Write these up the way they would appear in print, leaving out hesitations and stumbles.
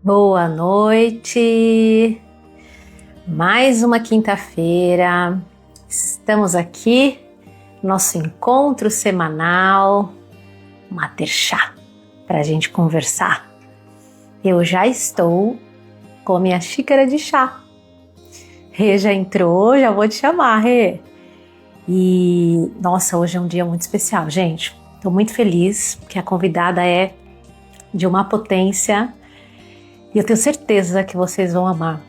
Boa noite, mais uma quinta-feira, estamos aqui, nosso encontro semanal, Mater Chá, para a gente conversar. Eu já estou com a minha xícara de chá. Rê já entrou, já vou te chamar, Rê. E, nossa, hoje é um dia muito especial, gente. Estou muito feliz, porque a convidada é de uma potência. E eu tenho certeza que vocês vão amar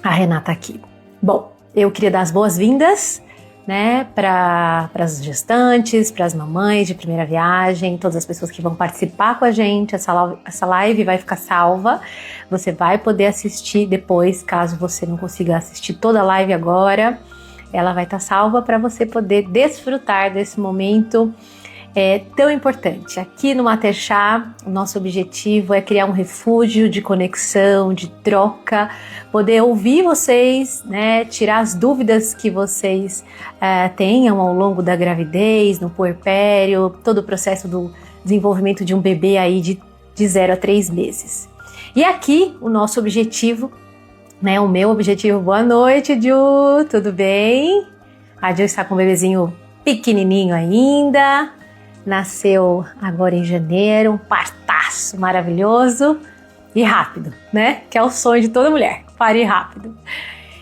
a Renata aqui. Bom, eu queria dar as boas-vindas, né, para as gestantes, para as mamães de primeira viagem, todas as pessoas que vão participar com a gente. Essa live vai ficar salva. Você vai poder assistir depois, caso você não consiga assistir toda a live agora. Ela vai estar salva para você poder desfrutar desse momento tão importante. Aqui no Mater Chá, o nosso objetivo é criar um refúgio de conexão, de troca, poder ouvir vocês, né, tirar as dúvidas que vocês tenham ao longo da gravidez, no puerpério, todo o processo do desenvolvimento de um bebê aí de 0 a 3 meses. E aqui o nosso objetivo, né, o meu objetivo, boa noite, Ju, tudo bem? A Ju está com um bebezinho pequenininho ainda, nasceu agora em janeiro, um partaço maravilhoso e rápido, né? Que é o sonho de toda mulher, parir rápido.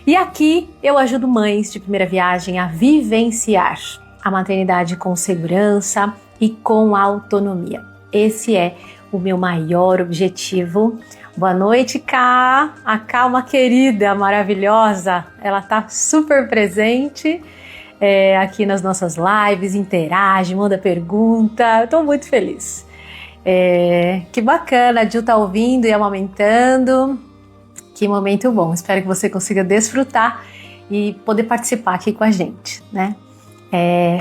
E aqui eu ajudo mães de primeira viagem a vivenciar a maternidade com segurança e com autonomia. Esse é o meu maior objetivo. Boa noite, Ká. A Ká, uma querida, maravilhosa, ela tá super presente aqui nas nossas lives, interage, manda pergunta, estou muito feliz. Que bacana, a Ju tá ouvindo e amamentando, que momento bom, espero que você consiga desfrutar e poder participar aqui com a gente, né?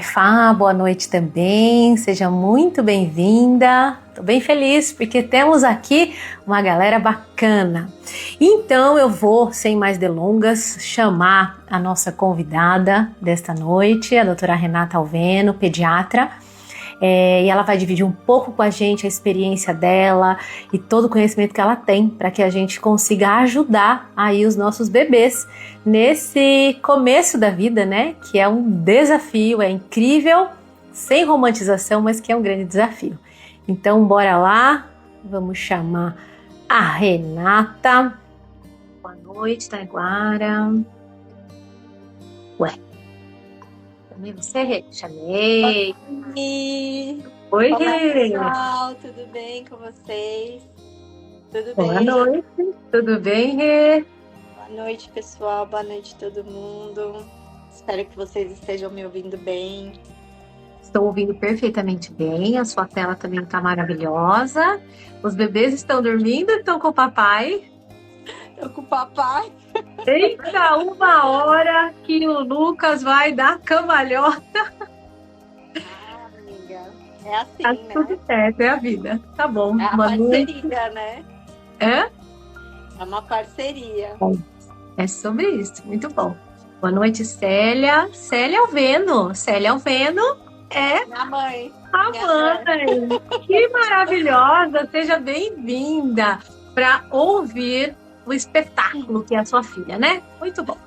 Fá, boa noite também, seja muito bem-vinda. Estou bem feliz porque temos aqui uma galera bacana. Então eu vou, sem mais delongas, chamar a nossa convidada desta noite, a doutora Renata Alveno, pediatra, e ela vai dividir um pouco com a gente a experiência dela e todo o conhecimento que ela tem para que a gente consiga ajudar aí os nossos bebês nesse começo da vida, né? Que é um desafio, é incrível, sem romantização, mas que é um grande desafio. Então, bora lá, vamos chamar a Renata. Boa noite, Taiguara. Ué, também você, Rê? Chamei. Oi, Olá, Rê. pessoal, tudo bem com vocês? Tudo Boa bem? noite, tudo bem, Rê? Boa noite, pessoal, boa noite todo mundo. Espero que vocês estejam me ouvindo bem. Estou ouvindo perfeitamente bem, a sua tela também está maravilhosa. Os bebês estão dormindo, estão com o papai. Tô com o papai. Eita, 1 hora que o Lucas vai dar cambalhota. Amiga, é assim, Tá né? tudo certo, é a vida. Tá bom, É a boa noite. parceria, né? É? É uma parceria. É sobre isso, muito bom. Boa noite, Célia. Célia Alveno. Célia Alveno é Minha mãe. a Minha mãe. Que maravilhosa, seja bem-vinda para ouvir o espetáculo que é a sua filha, né? Muito bom.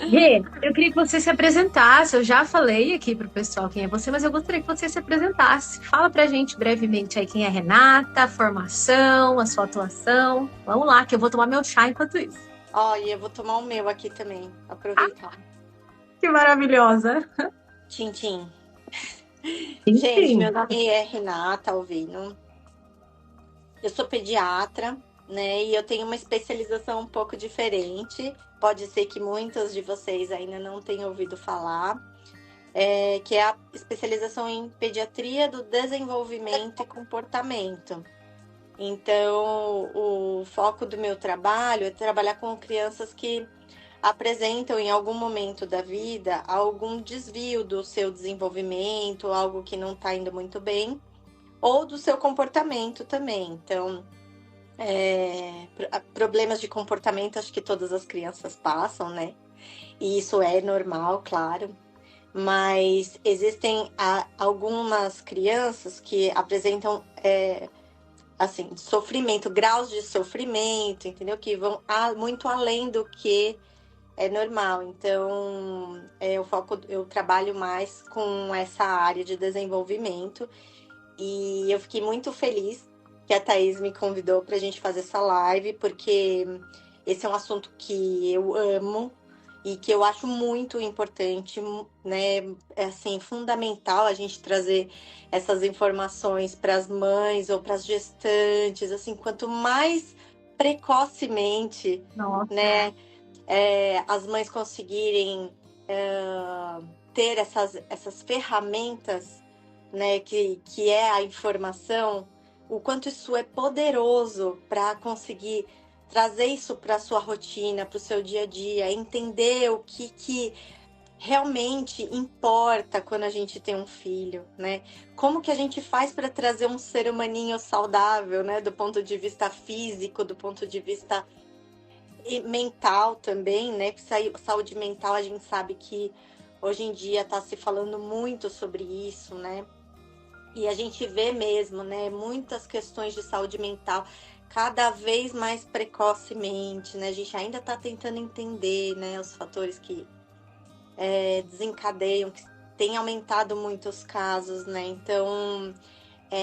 Rê, eu queria que você se apresentasse. Eu já falei aqui para o pessoal quem é você, mas eu gostaria que você se apresentasse. Fala pra gente brevemente aí quem é a Renata, a formação, a sua atuação. Vamos lá, que eu vou tomar meu chá enquanto isso. Ó, e eu vou tomar o meu aqui também, aproveitar. Que maravilhosa. Tchim. Sim, Gente, sim. meu nome é Renata Alvino. Eu sou pediatra, né? E eu tenho uma especialização um pouco diferente. Pode ser que muitos de vocês ainda não tenham ouvido falar, que é a especialização em pediatria do desenvolvimento e comportamento. Então, o foco do meu trabalho é trabalhar com crianças que apresentam em algum momento da vida algum desvio do seu desenvolvimento, algo que não está indo muito bem, ou do seu comportamento também. Então, problemas de comportamento, acho que todas as crianças passam, né? E isso é normal, claro. Mas existem algumas crianças que apresentam assim, sofrimento, graus de sofrimento, entendeu? Que vão muito além do que é normal. Então, eu trabalho mais com essa área de desenvolvimento e eu fiquei muito feliz que a Thaís me convidou para a gente fazer essa live, porque esse é um assunto que eu amo e que eu acho muito importante, né? É assim, fundamental a gente trazer essas informações para as mães ou para as gestantes, assim, quanto mais precocemente, Nossa. né, as mães conseguirem ter essas ferramentas, né, que é a informação, o quanto isso é poderoso para conseguir trazer isso para a sua rotina, para o seu dia a dia, entender o que realmente importa quando a gente tem um filho, né? Como que a gente faz para trazer um ser humaninho saudável, né? Do ponto de vista físico, do ponto de vista mental também, né? Saúde mental, a gente sabe que hoje em dia está se falando muito sobre isso, né? E a gente vê mesmo, né? Muitas questões de saúde mental cada vez mais precocemente, né? A gente ainda está tentando entender, né? Os fatores que desencadeiam, que tem aumentado muito os casos, né? Então,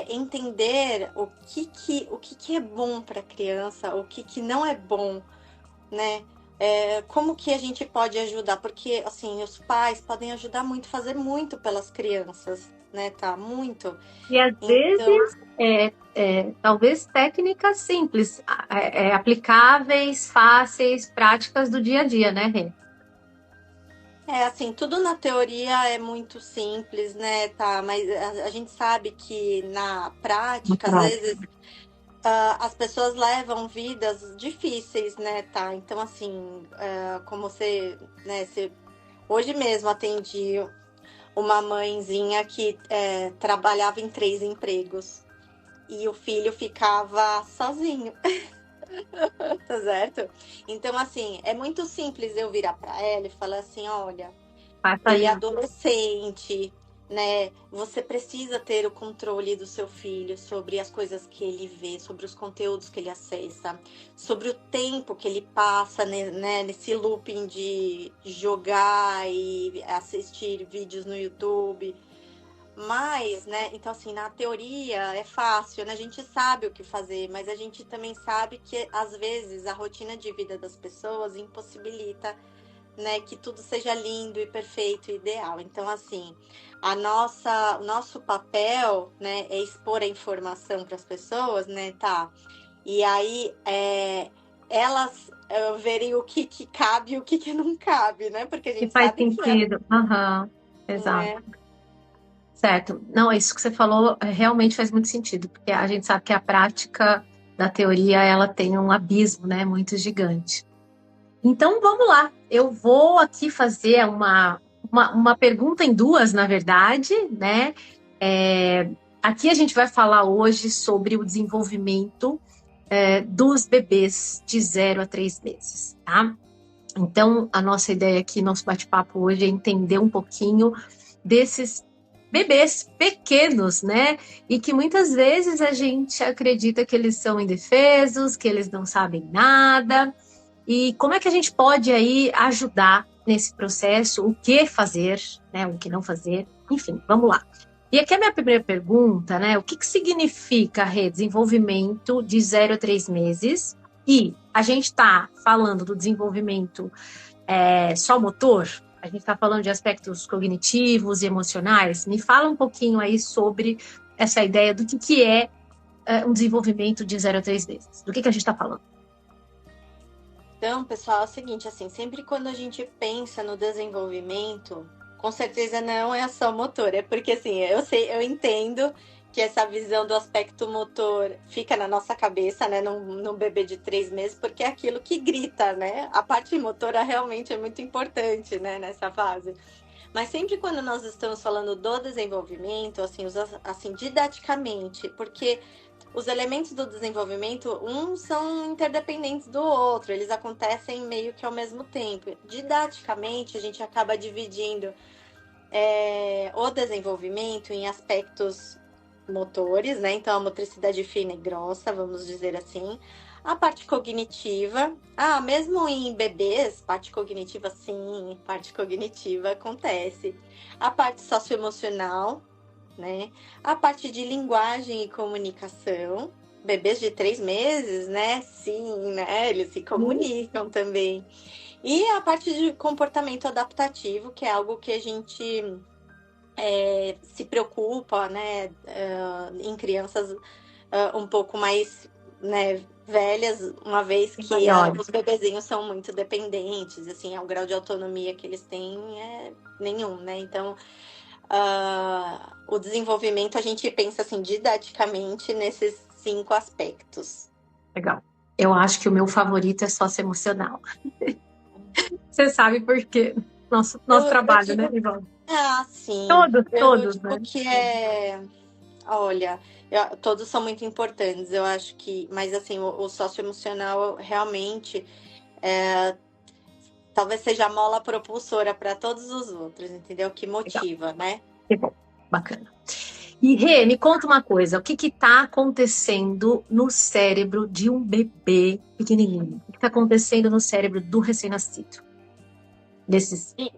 entender o que é bom para a criança, o que não é bom, né? Como que a gente pode ajudar? Porque, assim, os pais podem ajudar muito, fazer muito pelas crianças, né? Tá? Muito. E às Então, vezes, talvez técnicas simples, aplicáveis, fáceis, práticas do dia a dia, né, Rê? assim, tudo na teoria é muito simples, né? Tá? Mas a gente sabe que na Na prática, às prática. vezes, as pessoas levam vidas difíceis, né? Tá? Então, assim, como você, né? Hoje mesmo atendi uma mãezinha que trabalhava em 3 empregos e o filho ficava sozinho, tá certo? Então, assim, é muito simples eu virar para ela e falar assim: olha, Faça ele é isso. adolescente, né? Você precisa ter o controle do seu filho sobre as coisas que ele vê, sobre os conteúdos que ele acessa, sobre o tempo que ele passa, né, nesse looping de jogar e assistir vídeos no YouTube. Mas, né, então assim, na teoria é fácil, né? A gente sabe o que fazer, mas a gente também sabe que às vezes a rotina de vida das pessoas impossibilita, né, que tudo seja lindo e perfeito e ideal. Então, assim, o nosso papel, né, é expor a informação para as pessoas, né, tá? E aí, elas verem o que cabe e o que não cabe, né? Porque a Que gente faz sabe que sentido. Aham, exato. né? Certo. Não, isso que você falou realmente faz muito sentido, porque a gente sabe que a prática da teoria ela tem um abismo, né, muito gigante. Então vamos lá. Eu vou aqui fazer uma pergunta em duas, na verdade, né? Aqui a gente vai falar hoje sobre o desenvolvimento dos bebês de 0 a 3 meses, tá? Então, a nossa ideia aqui, nosso bate-papo hoje é entender um pouquinho desses bebês pequenos, né? E que muitas vezes a gente acredita que eles são indefesos, que eles não sabem nada. E como é que a gente pode aí ajudar nesse processo? O que fazer, né? O que não fazer? Enfim, vamos lá. E aqui a minha primeira pergunta, né? O que significa desenvolvimento de 0 a 3 meses? E a gente está falando do desenvolvimento só motor? A gente está falando de aspectos cognitivos e emocionais? Me fala um pouquinho aí sobre essa ideia do que é um desenvolvimento de 0 a 3 meses. Do que a gente está falando? Então, pessoal, é o seguinte, assim, sempre quando a gente pensa no desenvolvimento, com certeza não é só motor, é porque assim, eu entendo que essa visão do aspecto motor fica na nossa cabeça, né, num bebê de 3 meses, porque é aquilo que grita, né? A parte motora realmente é muito importante, né, nessa fase. Mas sempre quando nós estamos falando do desenvolvimento, assim, assim, didaticamente, porque os elementos do desenvolvimento, uns são interdependentes do outro, eles acontecem meio que ao mesmo tempo. Didaticamente, a gente acaba dividindo o desenvolvimento em aspectos motores, né? Então, a motricidade fina e grossa, vamos dizer assim. A parte cognitiva, mesmo em bebês, parte cognitiva sim, parte cognitiva acontece. A parte socioemocional, né? A parte de linguagem e comunicação. Bebês de 3 meses, né? Sim, né? Eles se comunicam também. E a parte de comportamento adaptativo, que é algo que a gente se preocupa, né? Em crianças um pouco mais, né, velhas, uma vez que os bebezinhos são muito dependentes, assim, o grau de autonomia que eles têm é nenhum, né? Então, o desenvolvimento a gente pensa assim didaticamente nesses 5 aspectos. Legal. Eu acho que o meu favorito é socioemocional. Você sabe por quê? Nosso trabalho, digo, né, Ivaldo? Sim. Todos, Digo né? que olha, todos são muito importantes, eu acho que, mas assim, o socioemocional realmente talvez seja a mola propulsora para todos os outros, entendeu? Que motiva, Legal. né? Que bom, bacana. E Rê, me conta uma coisa, o que está acontecendo no cérebro de um bebê pequenininho? O que está acontecendo no cérebro do recém-nascido?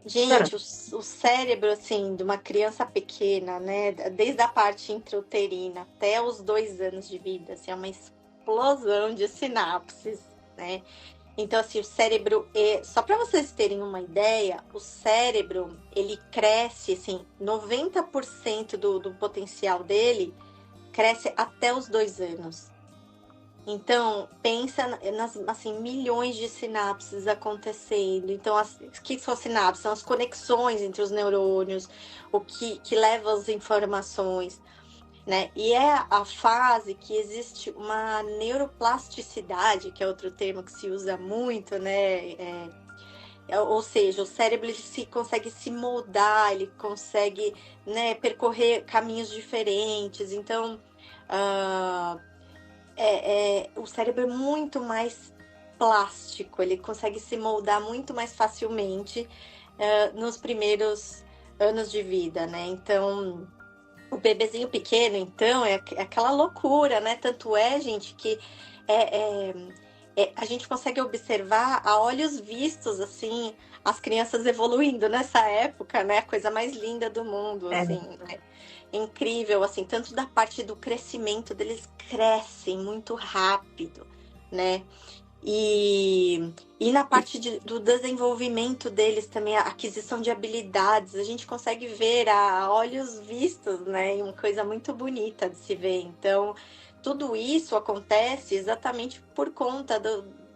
Gente, o cérebro, assim, de uma criança pequena, né? Desde a parte intrauterina até os 2 anos de vida, assim, é uma explosão de sinapses, né? Então, assim, o cérebro, só para vocês terem uma ideia, o cérebro, ele cresce, assim, 90% do potencial dele cresce até os 2 anos. Então, pensa nas, assim, milhões de sinapses acontecendo. Então, o que são sinapses? São as conexões entre os neurônios, o que leva as informações, né? E é a fase que existe uma neuroplasticidade, que é outro termo que se usa muito, né? Ou seja, o cérebro ele consegue se moldar, ele consegue, né, percorrer caminhos diferentes. Então, o cérebro é muito mais plástico, ele consegue se moldar muito mais facilmente nos primeiros anos de vida, né? Então, o bebezinho pequeno, então, é aquela loucura, né? Tanto é, gente, que a gente consegue observar a olhos vistos, assim, as crianças evoluindo nessa época, né? A coisa mais linda do mundo, assim, né? Incrível, assim, tanto da parte do crescimento deles, crescem muito rápido, né? E na parte do desenvolvimento deles também, a aquisição de habilidades, a gente consegue ver a olhos vistos, né? E uma coisa muito bonita de se ver. Então, tudo isso acontece exatamente por conta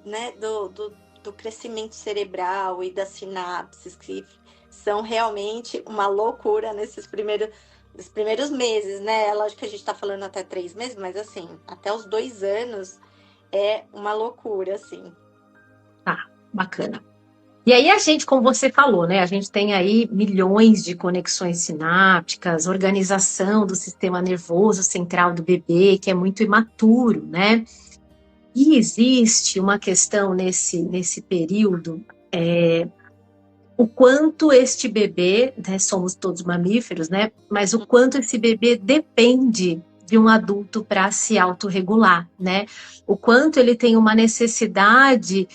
né, do crescimento cerebral e das sinapses, que são realmente uma loucura nesses primeiros meses, né? Lógico que a gente está falando até 3 meses, mas assim, até os 2 anos é uma loucura, assim. Tá, bacana. E aí a gente, como você falou, né? A gente tem aí milhões de conexões sinápticas, organização do sistema nervoso central do bebê, que é muito imaturo, né? E existe uma questão nesse período, o quanto este bebê, né, somos todos mamíferos, né? Mas o quanto esse bebê depende de um adulto para se autorregular, né? O quanto ele tem uma necessidade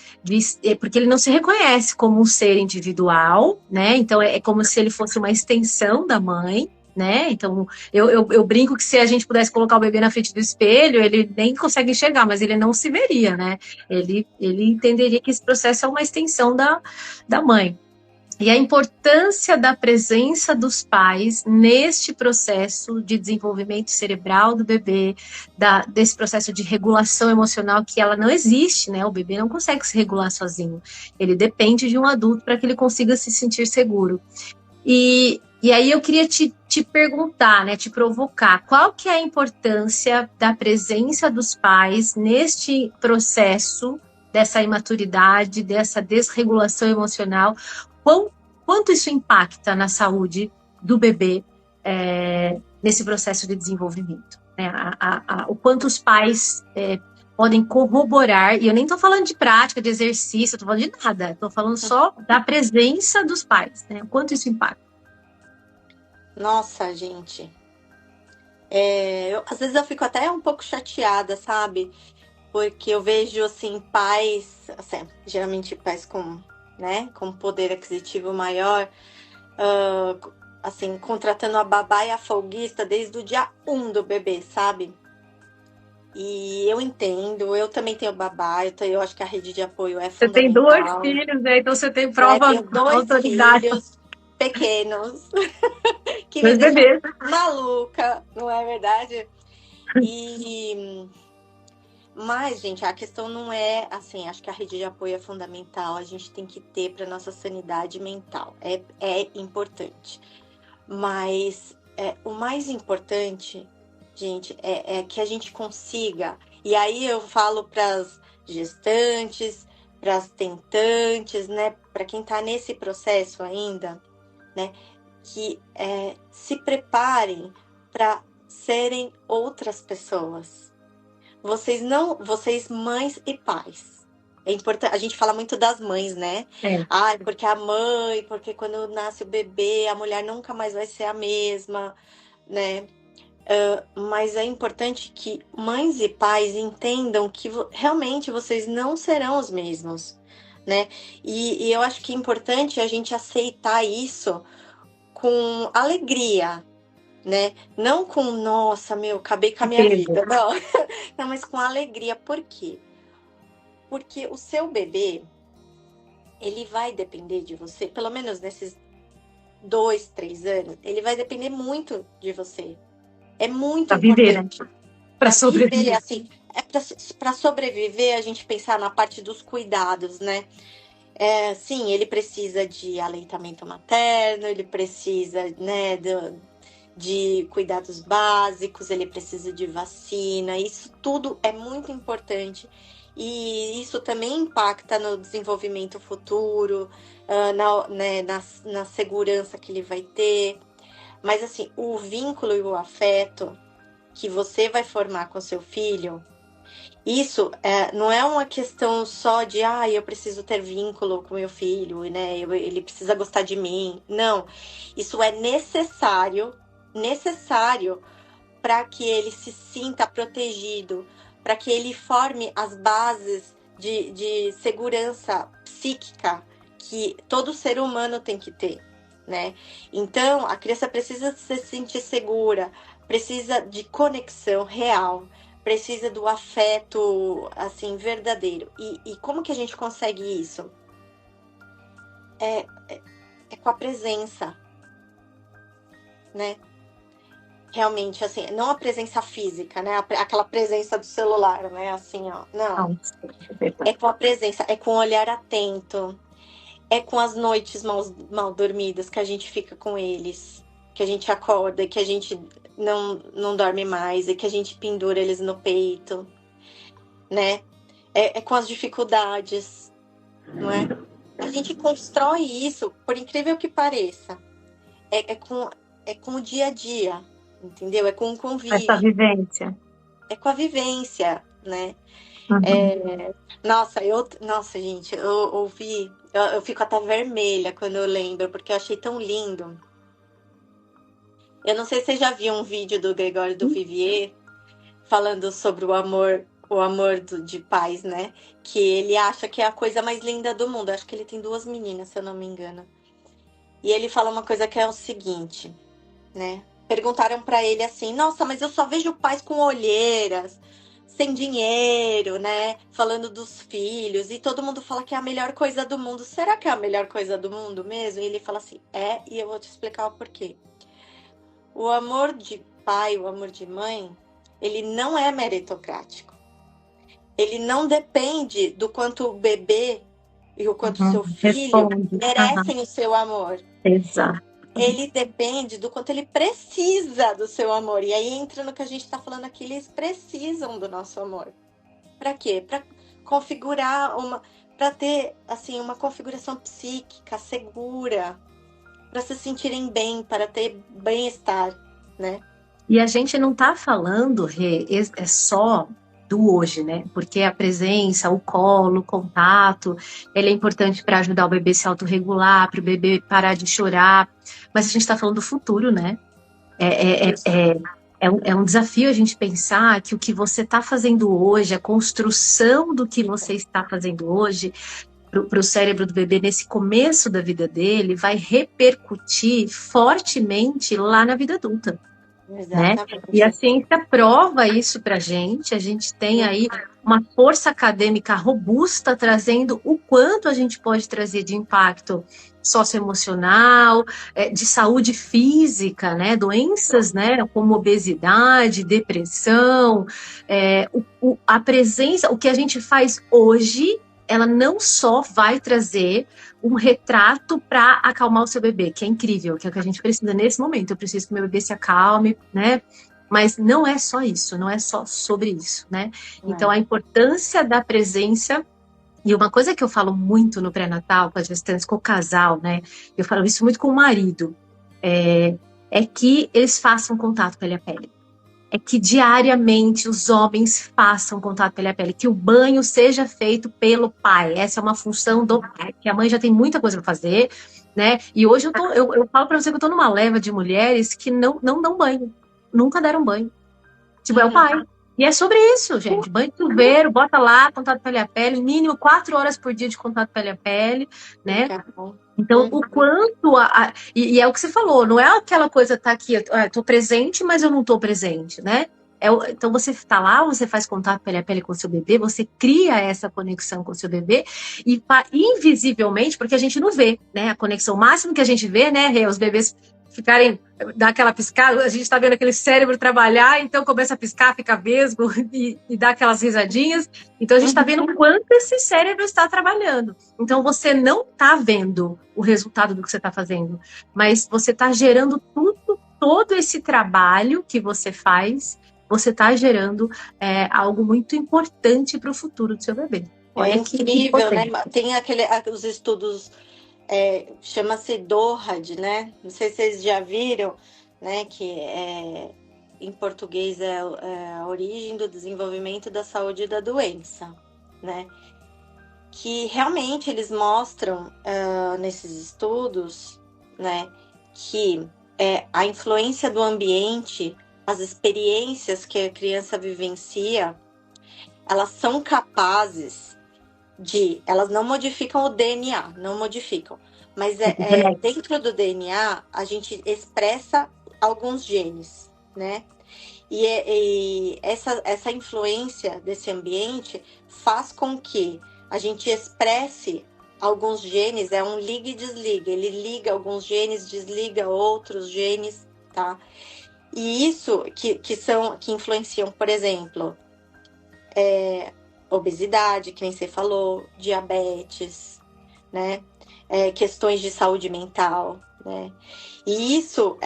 porque ele não se reconhece como um ser individual, né? Então é como se ele fosse uma extensão da mãe, né? Então eu brinco que se a gente pudesse colocar o bebê na frente do espelho, ele nem consegue enxergar, mas ele não se veria, né? Ele entenderia que esse processo é uma extensão da mãe. E a importância da presença dos pais neste processo de desenvolvimento cerebral do bebê, desse processo de regulação emocional, que ela não existe, né? O bebê não consegue se regular sozinho. Ele depende de um adulto para que ele consiga se sentir seguro. E aí eu queria te perguntar, né, te provocar, qual que é a importância da presença dos pais neste processo dessa imaturidade, dessa desregulação emocional? Quanto isso impacta na saúde do bebê nesse processo de desenvolvimento? Né? O quanto os pais podem corroborar, e eu nem estou falando de prática, de exercício, estou falando de nada, estou falando só da presença dos pais, né? O quanto isso impacta? Nossa, gente. Às vezes eu fico até um pouco chateada, sabe? Porque eu vejo, assim, pais, assim, geralmente pais com, né, com poder aquisitivo maior, ah, assim, contratando a babá e a folguista desde o dia 1 do bebê, sabe? E eu entendo, eu também tenho babá, eu acho que a rede de apoio é Você tem dois fundamental, filhos, né? Então você tem né? prova, Tenho dois autoridade, filhos pequenos que me dois deixam bebês. maluca, não é verdade? E mas, gente, a questão não é assim, acho que a rede de apoio é fundamental, a gente tem que ter para nossa sanidade mental. É importante. Mas o mais importante, gente, é que a gente consiga. E aí eu falo para as gestantes, para as tentantes, né? Para quem está nesse processo ainda, né? Que se preparem para serem outras pessoas. Vocês mães e pais. É importante, a gente fala muito das mães, né? É, Ai, porque a mãe, porque quando nasce o bebê, a mulher nunca mais vai ser a mesma, né? Mas é importante que mães e pais entendam que realmente vocês não serão os mesmos, né? E eu acho que é importante a gente aceitar isso com alegria, né? Não com, nossa, meu, acabei com a que minha peso. vida, não. Não, mas com alegria. Por quê? Porque o seu bebê, ele vai depender de você, pelo menos nesses 2, 3 anos, ele vai depender muito de você. É muito Para viver, né? importante Para para viver, sobreviver. assim, para sobreviver, a gente pensar na parte dos cuidados, né? Sim, ele precisa de aleitamento materno, ele precisa, né, de cuidados básicos, ele precisa de vacina, isso tudo é muito importante. E isso também impacta no desenvolvimento futuro, na segurança que ele vai ter. Mas assim, o vínculo e o afeto que você vai formar com seu filho, isso não é uma questão só de, eu preciso ter vínculo com meu filho, né? Ele precisa gostar de mim. Não, isso é necessário para que ele se sinta protegido, para que ele forme as bases de segurança psíquica que todo ser humano tem que ter, né? Então, a criança precisa se sentir segura, precisa de conexão real, precisa do afeto, assim, verdadeiro. E como que a gente consegue isso? É com a presença, né? Realmente, assim, não a presença física, né? Aquela presença do celular, né? Assim, ó. Não. Não, é É verdade. com a presença, é com o olhar atento, é com as noites mal dormidas que a gente fica com eles, que a gente acorda e que a gente não dorme mais, e que a gente pendura eles no peito, né? É com as dificuldades, não é? A gente constrói isso, por incrível que pareça. É com o dia a dia, entendeu? É com o Essa convívio. vivência. É com a vivência, né? Uhum. Nossa, gente, eu ouvi, eu fico até vermelha quando eu lembro, porque eu achei tão lindo. Eu não sei se você já viu um vídeo do Gregório do Vivier falando sobre o amor de pais, né? Que ele acha que é a coisa mais linda do mundo. Eu acho que ele tem 2 meninas, se eu não me engano. E ele fala uma coisa que é o seguinte, né? Perguntaram pra ele assim: nossa, mas eu só vejo pais com olheiras, sem dinheiro, né? Falando dos filhos, e todo mundo fala que é a melhor coisa do mundo. Será que é a melhor coisa do mundo mesmo? E ele fala assim: e eu vou te explicar o porquê. O amor de pai, o amor de mãe, ele não é meritocrático. Ele não depende do quanto o bebê e o quanto o seu filho Responde. Aham. merecem o seu amor. Exato. Ele depende do quanto ele precisa do seu amor. E aí entra no que a gente está falando aqui, eles precisam do nosso amor. Para quê? Para configurar para ter assim uma configuração psíquica segura, para se sentirem bem, para ter bem-estar, né? E a gente não está falando, Rê, é só do hoje, né? Porque a presença, o colo, o contato, ele é importante para ajudar o bebê a se autorregular, para o bebê parar de chorar. Mas a gente está falando do futuro, né? É, é, é, É um desafio a gente pensar que o que você está fazendo hoje, a construção do que você está fazendo hoje, para o cérebro do bebê nesse começo da vida dele, vai repercutir fortemente lá na vida adulta, né? E a Exatamente. ciência prova isso para a gente tem aí uma força acadêmica robusta trazendo o quanto a gente pode trazer de impacto socioemocional, de saúde física, né? Doenças, né? Como obesidade, depressão, a presença, o que a gente faz hoje, ela não só vai trazer um retrato para acalmar o seu bebê, que é incrível, que é o que a gente precisa nesse momento. Eu preciso que meu bebê se acalme, né? Mas não é só isso, não é só sobre isso, né? Então, a importância da presença. E uma coisa que eu falo muito no pré-natal, com as gestantes, com o casal, né? Eu falo isso muito com o marido, é que eles façam contato pele a pele. É que diariamente os homens façam contato pele a pele, que o banho seja feito pelo pai. Essa é uma função do pai, que a mãe já tem muita coisa para fazer, né? E hoje eu falo para você que eu estou numa leva de mulheres que não dão banho, nunca deram banho. Tipo, é o pai. E é sobre isso, gente. Banho de chuveiro, bota lá, contato pele a pele, mínimo 4 horas por dia de contato pele a pele, né? Então, o quanto. E é o que você falou, não é aquela coisa, tá aqui, eu tô presente, mas eu não tô presente, né? Então, você está lá, você faz contato pele a pele com o seu bebê, você cria essa conexão com o seu bebê, e invisivelmente, porque a gente não vê, né? A conexão, o máximo que a gente vê, né, Rê, os bebês ficarem, dar aquela piscada, a gente está vendo aquele cérebro trabalhar, então começa a piscar, fica vesgo e dá aquelas risadinhas. Então a gente está vendo o quanto esse cérebro está trabalhando. Então você não está vendo o resultado do que você está fazendo, mas você está gerando todo esse trabalho que você faz, você está gerando algo muito importante para o futuro do seu bebê. Olha, é incrível, né? Tem os estudos, chama-se DOHAD, né? Não sei se vocês já viram, né? Que em português é a origem do desenvolvimento da saúde e da doença, né? Que realmente eles mostram nesses estudos, né? Que a influência do ambiente, as experiências que a criança vivencia, elas são capazes elas não modificam o DNA, não modificam, mas dentro do DNA a gente expressa alguns genes, né? E essa influência desse ambiente faz com que a gente expresse alguns genes, é um liga e desliga, ele liga alguns genes, desliga outros genes, tá? E isso que influenciam, por exemplo, obesidade, que nem você falou, diabetes, né? Questões de saúde mental, né? E isso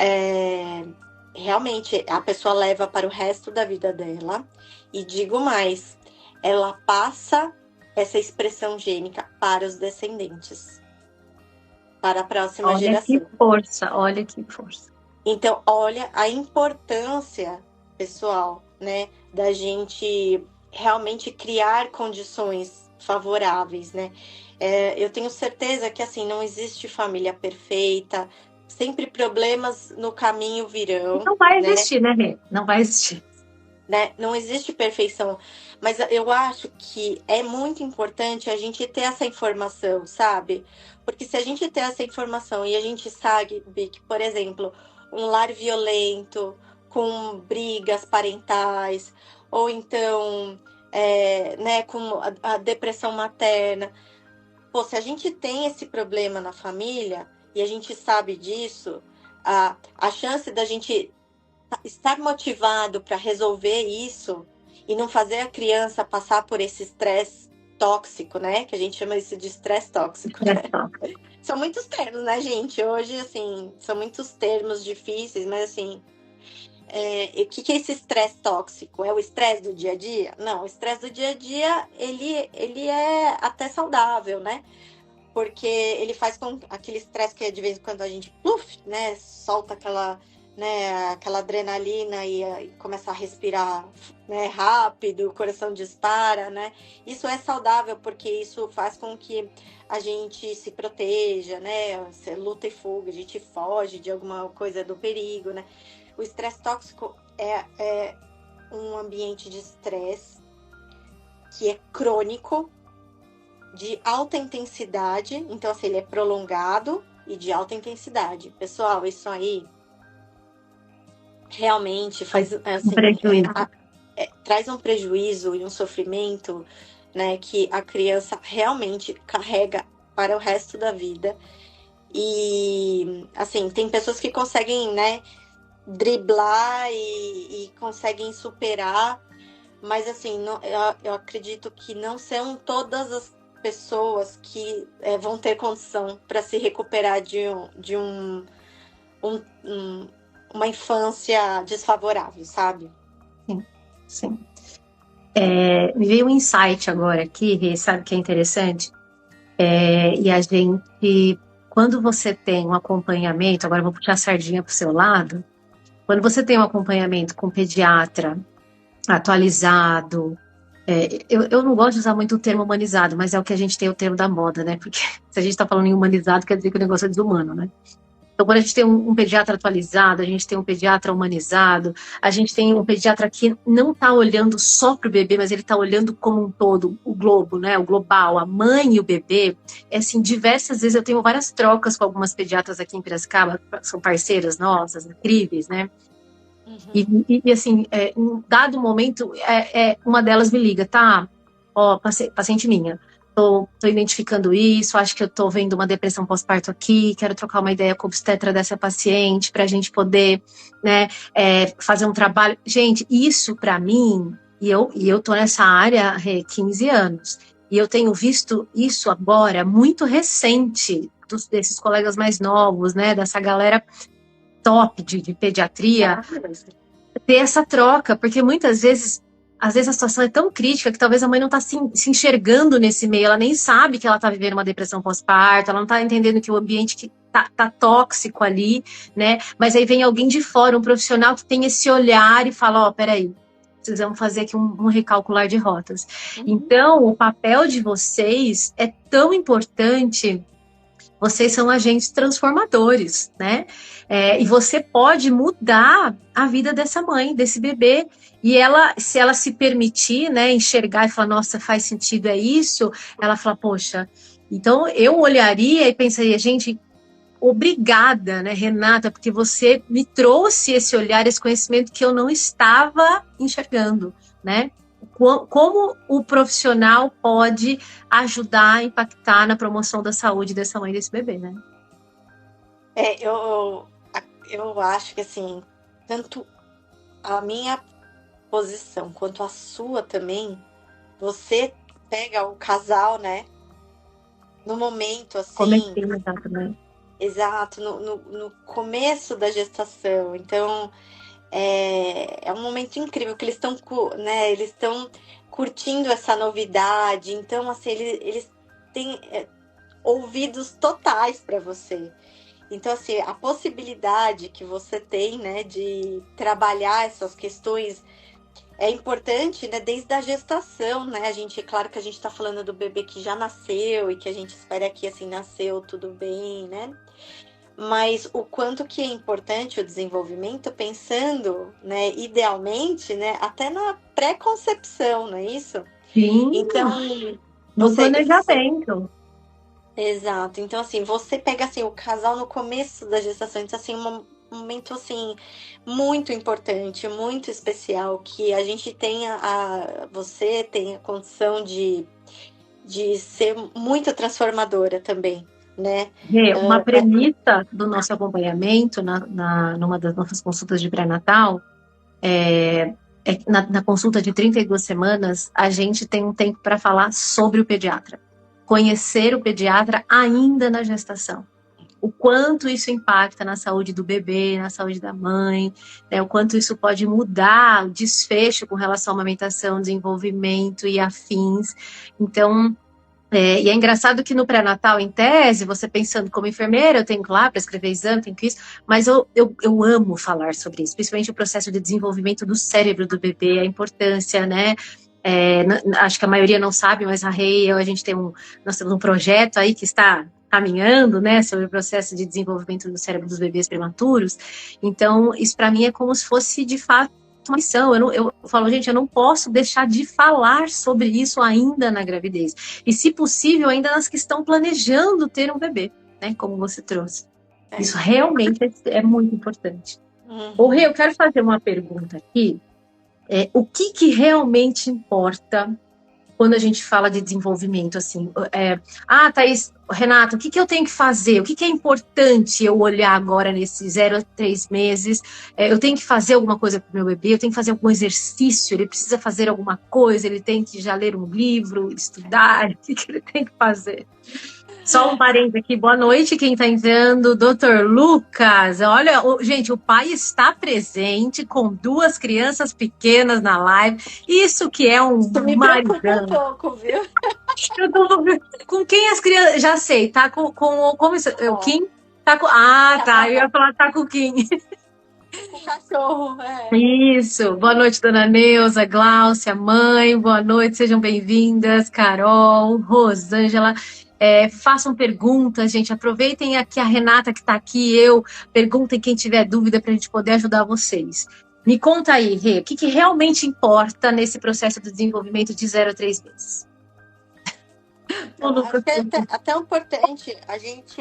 realmente a pessoa leva para o resto da vida dela. E digo mais, ela passa essa expressão gênica para os descendentes, para a próxima geração. Olha que força. Então, olha a importância, pessoal, né, da gente realmente criar condições favoráveis, né? Eu tenho certeza que, assim, não existe família perfeita, sempre problemas no caminho virão. Não vai existir, né, Rê? Não vai existir. Né? Não existe perfeição, mas eu acho que é muito importante a gente ter essa informação, sabe? Porque se a gente ter essa informação e a gente sabe que, por exemplo, um lar violento, com brigas parentais, ou então, né, com a depressão materna, pô, se a gente tem esse problema na família e a gente sabe disso, a chance da gente estar motivado para resolver isso e não fazer a criança passar por esse estresse tóxico, né? Que a gente chama isso de estresse tóxico. Né? São muitos termos, né, gente? Hoje, assim, são muitos termos difíceis, mas assim, o que é esse estresse tóxico? É o estresse do dia a dia? Não, o estresse do dia a dia, ele é até saudável, né? Porque ele faz com aquele estresse que de vez em quando a gente, né, solta aquela adrenalina e começa a respirar, né, rápido, o coração dispara, né? Isso é saudável porque isso faz com que a gente se proteja, né? Luta e fuga, a gente foge de alguma coisa do perigo, né? O estresse tóxico é um ambiente de estresse que é crônico, de alta intensidade. Então, assim, ele é prolongado e de alta intensidade. Pessoal, isso aí realmente faz, assim, traz um prejuízo e um sofrimento, né, que a criança realmente carrega para o resto da vida. E, assim, tem pessoas que conseguem, né, driblar e conseguem superar, mas, assim, eu acredito que não são todas as pessoas que vão ter condição para se recuperar de uma infância desfavorável, sabe? Sim, sim. Me veio um insight agora aqui, Rê, sabe que é interessante? E a gente, quando você tem um acompanhamento, agora eu vou puxar a sardinha para o seu lado, quando você tem um acompanhamento com um pediatra atualizado, eu não gosto de usar muito o termo humanizado, mas é o que a gente tem o termo da moda, né? Porque se a gente está falando em humanizado, quer dizer que o negócio é desumano, né? Então, quando a gente tem um pediatra atualizado, a gente tem um pediatra humanizado, a gente tem um pediatra que não está olhando só para o bebê, mas ele está olhando como um todo, o globo, né? O global, a mãe e o bebê. Assim, diversas vezes eu tenho várias trocas com algumas pediatras aqui em Piracicaba, são parceiras nossas, incríveis, né? Uhum. E assim, em um dado momento, uma delas me liga, tá? Ó, paciente minha. Tô identificando isso, acho que eu tô vendo uma depressão pós-parto aqui, quero trocar uma ideia com o obstetra dessa paciente para a gente poder, né, fazer um trabalho. Gente, isso para mim, e eu tô nessa área há 15 anos, e eu tenho visto isso agora muito recente, desses colegas mais novos, né, dessa galera top de pediatria, ter essa troca, porque muitas vezes, às vezes a situação é tão crítica que talvez a mãe não está se enxergando nesse meio, ela nem sabe que ela está vivendo uma depressão pós-parto, ela não está entendendo que o ambiente que tá tóxico ali, né? Mas aí vem alguém de fora, um profissional que tem esse olhar e fala, ó, peraí, precisamos fazer aqui um recalcular de rotas. Então, o papel de vocês é tão importante. Vocês são agentes transformadores, né? E você pode mudar a vida dessa mãe, desse bebê. E ela, se ela se permitir, né, enxergar e falar, nossa, faz sentido, é isso, ela fala, poxa, então eu olharia e pensaria, gente, obrigada, né, Renata, porque você me trouxe esse olhar, esse conhecimento que eu não estava enxergando, né? Como o profissional pode ajudar a impactar na promoção da saúde dessa mãe e desse bebê, né? Eu acho que, assim, tanto a minha posição quanto a sua também, você pega o casal, né, no momento, assim... Comecei a mudar também. Exato, no começo da gestação. Então, é um momento incrível que eles estão, né, eles estão curtindo essa novidade. Então, assim, eles têm ouvidos totais para você. Então, assim, a possibilidade que você tem, né, de trabalhar essas questões é importante, né, desde a gestação, né? Claro que a gente está falando do bebê que já nasceu e que a gente espera que, assim, nasceu tudo bem, né? Mas o quanto que é importante o desenvolvimento, pensando, né, idealmente, né, até na pré-concepção, não é isso? Sim, então, no planejamento. Exato. Então, assim, você pega, assim, o casal no começo da gestação, então, assim, um momento, assim, muito importante, muito especial, que a gente você tem a condição de ser muito transformadora também, né? Uma premissa do nosso acompanhamento numa das nossas consultas de pré-natal na consulta de 32 semanas, a gente tem um tempo para falar sobre o pediatra. Conhecer o pediatra ainda na gestação. O quanto isso impacta na saúde do bebê, na saúde da mãe, né? O quanto isso pode mudar o desfecho com relação à amamentação, desenvolvimento e afins. Então, e é engraçado que no pré-natal, em tese, você pensando como enfermeira, eu tenho que ir lá para escrever exame, tenho que isso, mas eu amo falar sobre isso, principalmente o processo de desenvolvimento do cérebro do bebê, a importância, né? Acho que a maioria não sabe, mas a Rei, nós temos um projeto aí que está caminhando, né, sobre o processo de desenvolvimento do cérebro dos bebês prematuros. Então, isso para mim é como se fosse, de fato, uma missão. Eu falo, gente, eu não posso deixar de falar sobre isso ainda na gravidez. E, se possível, ainda nas que estão planejando ter um bebê, né? Como você trouxe. Isso realmente é muito importante. Ô, Rê, eu quero fazer uma pergunta aqui. O que realmente importa quando a gente fala de desenvolvimento, assim? Thaís, Renato, o que eu tenho que fazer? O que é importante eu olhar agora nesses 0 a 3 meses? Eu tenho que fazer alguma coisa para o meu bebê? Eu tenho que fazer algum exercício? Ele precisa fazer alguma coisa? Ele tem que já ler um livro, estudar? O que ele tem que fazer? Só um parênteses aqui, boa noite quem está entrando, Dr. Lucas. Olha, gente, o pai está presente com 2 crianças pequenas na live. Isso que é um me preocupa um pouco, viu? Com quem as crianças... Já sei, tá com como isso, o Kim? Tá com... tá, eu ia falar tá com o Kim. Com o cachorro, Isso. Boa noite, dona Neuza, Gláucia, mãe. Boa noite, sejam bem-vindas. Carol, Rosângela. Façam perguntas, gente. Aproveitem aqui a Renata que está aqui, perguntem quem tiver dúvida para a gente poder ajudar vocês. Me conta aí, Rê, o que realmente importa nesse processo de desenvolvimento de 0 a 3 meses? Então, acho que é até importante a gente...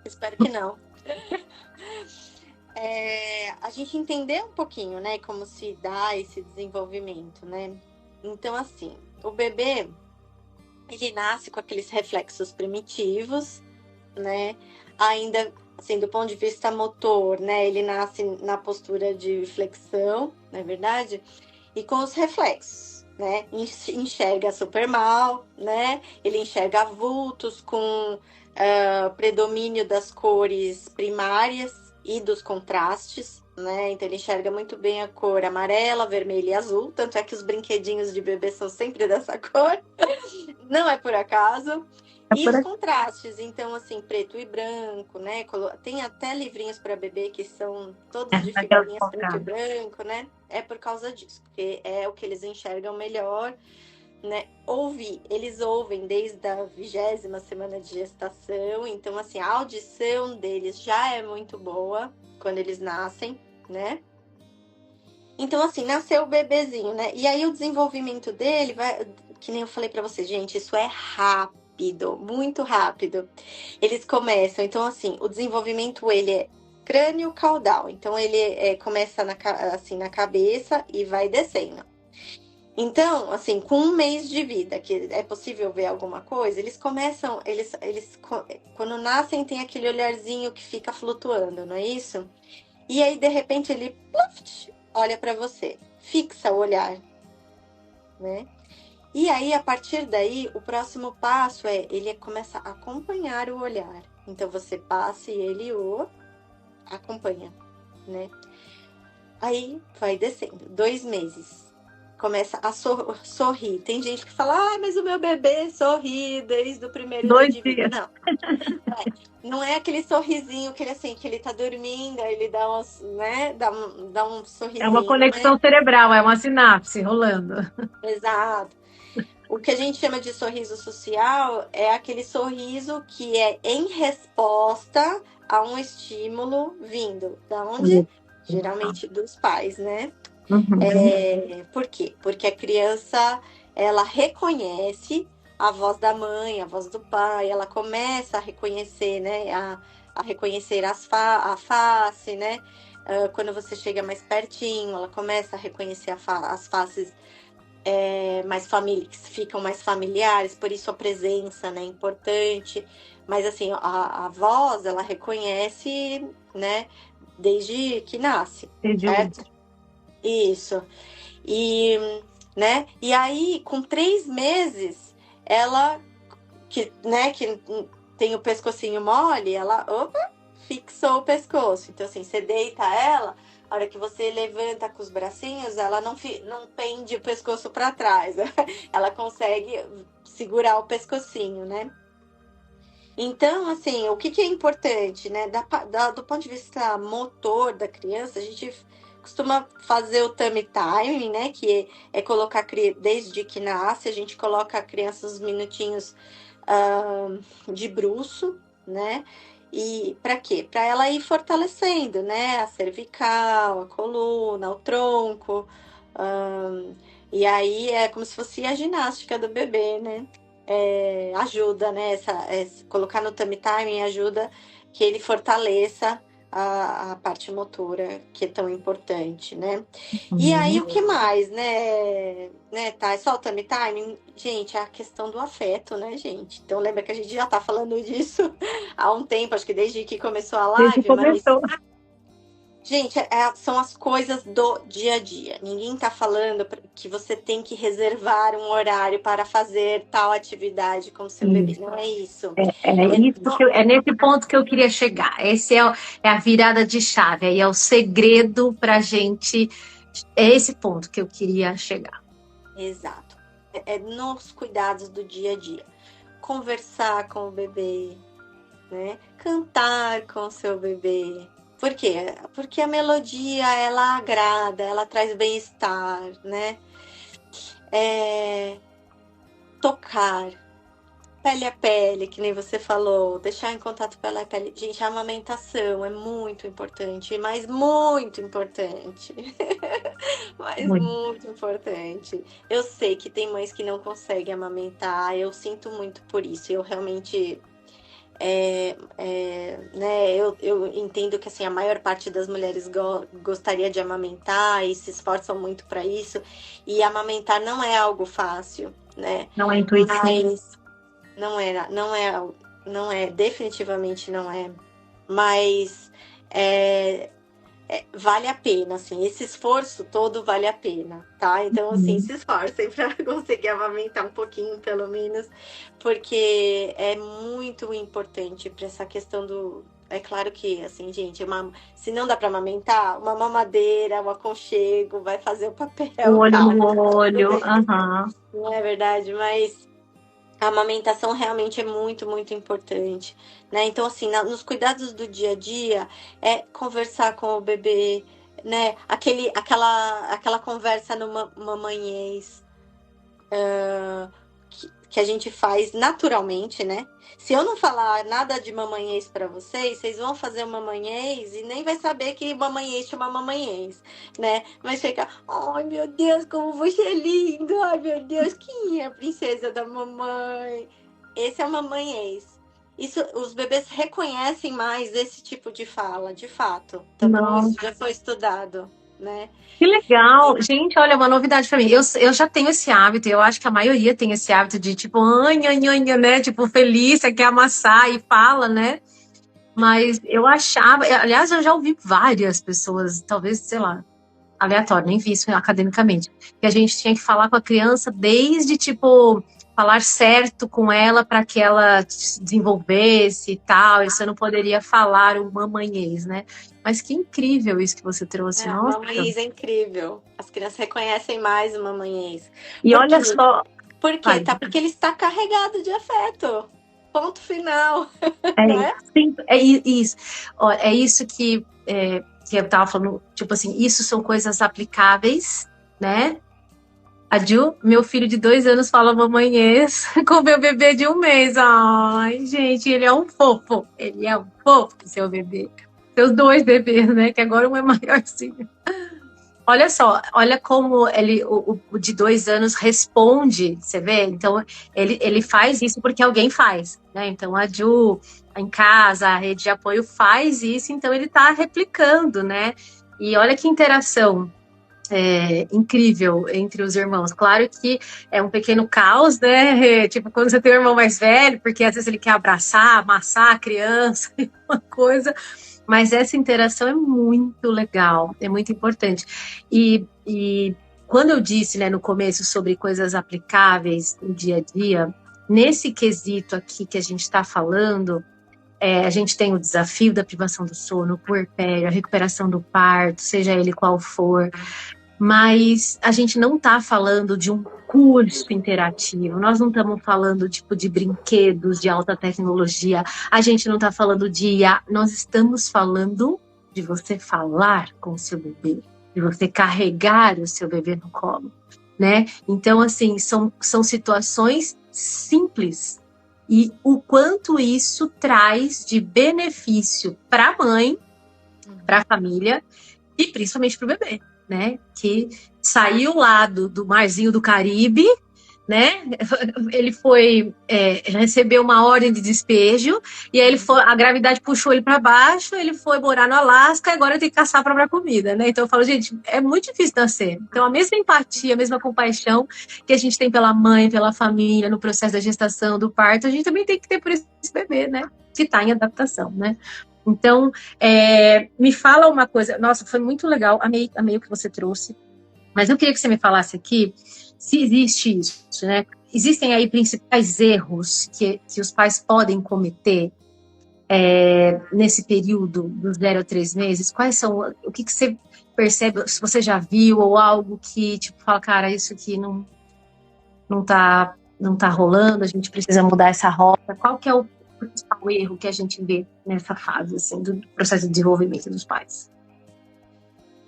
espero que não. A gente entender um pouquinho, né, como se dá esse desenvolvimento, né? Então, assim, o bebê, ele nasce com aqueles reflexos primitivos, né? Ainda, assim, do ponto de vista motor, né? Ele nasce na postura de flexão, não é verdade? E com os reflexos, né? Enxerga super mal, né? Ele enxerga vultos com predomínio das cores primárias e dos contrastes, né? Então ele enxerga muito bem a cor amarela, vermelha e azul, tanto é que os brinquedinhos de bebê são sempre dessa cor, não é por acaso. E os contrastes, então, assim, preto e branco, né? Tem até livrinhos para bebê que são todos de figurinhas preto e branco, né? É por causa disso, porque é o que eles enxergam melhor, né? Eles ouvem desde a 20ª semana de gestação, então, assim, a audição deles já é muito boa quando eles nascem, né? Então, assim, nasceu o bebezinho, né? E aí o desenvolvimento dele vai, que nem eu falei para vocês, gente, isso é rápido, muito rápido. Eles começam, então, assim, o desenvolvimento, ele é crânio caudal. Então, ele começa na cabeça e vai descendo. Então, assim, com 1 mês de vida, que é possível ver alguma coisa, eles começam, quando nascem, tem aquele olharzinho que fica flutuando, não é isso? E aí, de repente, ele olha para você, fixa o olhar, né? E aí, a partir daí, o próximo passo ele começa a acompanhar o olhar. Então, você passa e ele o acompanha, né? Aí, vai descendo. 2 meses. Começa a sorrir. Tem gente que fala, mas o meu bebê sorri desde o primeiro dia de vida. Não. Não é aquele sorrisinho que ele tá dormindo, aí ele dá um sorrisinho. É uma conexão cerebral, é uma sinapse rolando. Exato. O que a gente chama de sorriso social é aquele sorriso que é em resposta a um estímulo vindo. Da onde? Geralmente dos pais, né? Por quê? Porque a criança, ela reconhece a voz da mãe, a voz do pai, ela começa a reconhecer, né? A reconhecer a face, né? Quando você chega mais pertinho, ela começa a reconhecer as faces que ficam mais familiares, por isso a presença, né, é importante. Mas assim, a voz, ela reconhece, né, desde que nasce, certo? Isso. E, né, e aí, com 3 meses, ela, que tem o pescocinho mole, ela, fixou o pescoço. Então, assim, você deita ela, a hora que você levanta com os bracinhos, ela não pende o pescoço para trás. Ela consegue segurar o pescocinho, né? Então, assim, o que é importante, né? Do ponto de vista motor da criança, a gente costuma fazer o tummy time, né? Que é colocar, desde que nasce, a gente coloca a criança uns minutinhos de bruço, né? E para quê? Para ela ir fortalecendo, né? A cervical, a coluna, o tronco. E aí é como se fosse a ginástica do bebê, né? Ajuda, né? Colocar no tummy time ajuda que ele fortaleça a parte motora, que é tão importante, né? E aí, o que mais, né, tá? É só o tummy time? Gente, a questão do afeto, né, gente? Então, lembra que a gente já tá falando disso há um tempo, acho que desde que começou a Desde que live, mas começou. gente, são as coisas do dia a dia. Ninguém tá falando que você tem que reservar um horário para fazer tal atividade com seu bebê. Isso. Não é isso. É nesse ponto que eu queria chegar. Esse é a virada de chave, aí é o segredo para a gente. É esse ponto que eu queria chegar. Exato. É nos cuidados do dia a dia. Conversar com o bebê, né? Cantar com o seu bebê. Por quê? Porque a melodia, ela agrada, ela traz bem-estar, né? Tocar, pele a pele, que nem você falou, deixar em contato pela pele. Gente, a amamentação é muito importante, mas muito importante. Mas Muito. muito importante. Eu sei que tem mães que não conseguem amamentar, eu sinto muito por isso. Eu realmente né, eu entendo que assim, a maior parte das mulheres gostaria de amamentar e se esforçam muito para isso. E amamentar não é algo fácil, né? Não é intuitivo. Mas não é, definitivamente não é. Mas vale a pena, assim, esse esforço todo vale a pena, tá? Então, assim, se esforcem para conseguir amamentar um pouquinho, pelo menos, porque é muito importante para essa questão do. É claro que, assim, gente, se não dá para amamentar, uma mamadeira, um aconchego vai fazer o papel, O olho cara. no olho. Uhum. Não é verdade, mas a amamentação realmente é muito, muito importante, né? Então, assim, nos cuidados do dia a dia, é conversar com o bebê, né? Aquela conversa no mamanhês, que a gente faz naturalmente, né? Se eu não falar nada de mamanhês para vocês, vocês vão fazer o mamanhês e nem vai saber que mamanhês chama mamanhês, né? Mas fica, ai meu Deus, como você é lindo, ai meu Deus, quem é a princesa da mamãe? Esse é o mamanhês. Isso, os bebês reconhecem mais esse tipo de fala, de fato, tá bom? Isso já foi estudado, né? Que legal! Gente, olha, uma novidade pra mim. Eu já tenho esse hábito, eu acho que a maioria tem esse hábito de tipo, anha, né? Tipo, feliz, quer amassar e fala, né? Mas eu achava, aliás, eu já ouvi várias pessoas, talvez, sei lá, aleatório, nem vi isso academicamente, que a gente tinha que falar com a criança desde, tipo, falar certo com ela para que ela se desenvolvesse e tal, e você não poderia falar o mamanhês, né? Mas que incrível isso que você trouxe, O nossa. mamanhês é incrível. As crianças reconhecem mais o mamanhês. E Por olha quê? só. Por quê? Vai. Tá? Porque ele está carregado de afeto. Ponto final. É, Não é? sim, é isso. Ó, é isso que eu tava falando, tipo assim, isso são coisas aplicáveis, né? A Ju, meu filho de 2 anos, fala mamanhês com meu bebê de 1 mês. Ai, gente, ele é um fofo. Ele é um fofo, seu bebê. Seus 2 bebês, né? Que agora um é maiorzinho. Olha só, olha como o de 2 anos responde, você vê? Então, ele faz isso porque alguém faz, né? Então, a Ju, em casa, a rede de apoio faz isso, então ele está replicando, né? E olha que interação incrível entre os irmãos. Claro que é um pequeno caos, né? Tipo, quando você tem um irmão mais velho, porque às vezes ele quer abraçar, amassar a criança, uma coisa... Mas essa interação é muito legal, é muito importante. E quando eu disse, né, no começo sobre coisas aplicáveis no dia a dia, nesse quesito aqui que a gente está falando, a gente tem o desafio da privação do sono, o puerpério, a recuperação do parto, seja ele qual for, mas a gente não está falando de um curso interativo, nós não estamos falando tipo de brinquedos de alta tecnologia, a gente não está falando de IA, nós estamos falando de você falar com o seu bebê, de você carregar o seu bebê no colo, né? Então, assim, são situações simples, e o quanto isso traz de benefício para a mãe, para a família e principalmente para o bebê, né? Que saiu lá do marzinho do Caribe, né? Ele foi recebeu uma ordem de despejo e aí a gravidade puxou ele para baixo, ele foi morar no Alasca e agora ele tem que caçar a própria comida, né? Então eu falo, gente, é muito difícil nascer. Então a mesma empatia, a mesma compaixão que a gente tem pela mãe, pela família, no processo da gestação, do parto, a gente também tem que ter por esse bebê, né? Que está em adaptação, né? Então, me fala uma coisa. Nossa, foi muito legal, amei o que você trouxe. Mas eu queria que você me falasse aqui se existe isso, né? Existem aí principais erros que os pais podem cometer nesse período dos 0 a 3 meses? Quais são, o que você percebe, se você já viu, ou algo que, tipo, fala, cara, isso aqui não tá rolando, a gente precisa mudar essa rota. Qual que é o principal erro que a gente vê nessa fase, assim, do processo de desenvolvimento dos pais?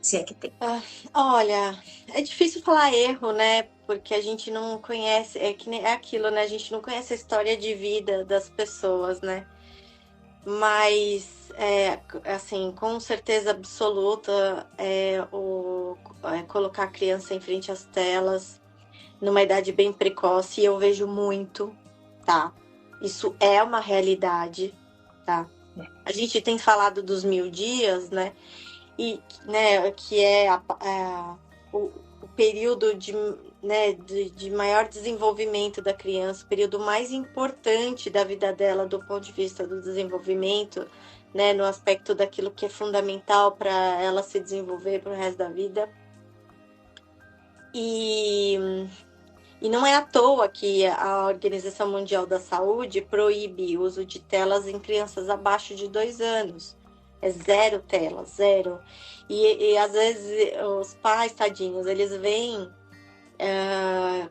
Se é que tem. Olha, é difícil falar erro, né? Porque a gente não conhece, é aquilo, né? A gente não conhece a história de vida das pessoas, né? Mas, assim, com certeza absoluta, colocar a criança em frente às telas numa idade bem precoce, eu vejo muito, tá? Isso é uma realidade, tá? A gente tem falado dos 1000 dias, né? E, né, que é o período de maior desenvolvimento da criança, o período mais importante da vida dela do ponto de vista do desenvolvimento, né, no aspecto daquilo que é fundamental para ela se desenvolver para o resto da vida. E não é à toa que a Organização Mundial da Saúde proíbe o uso de telas em crianças abaixo de 2 anos. É 0 tela, 0. E às vezes os pais, tadinhos, eles veem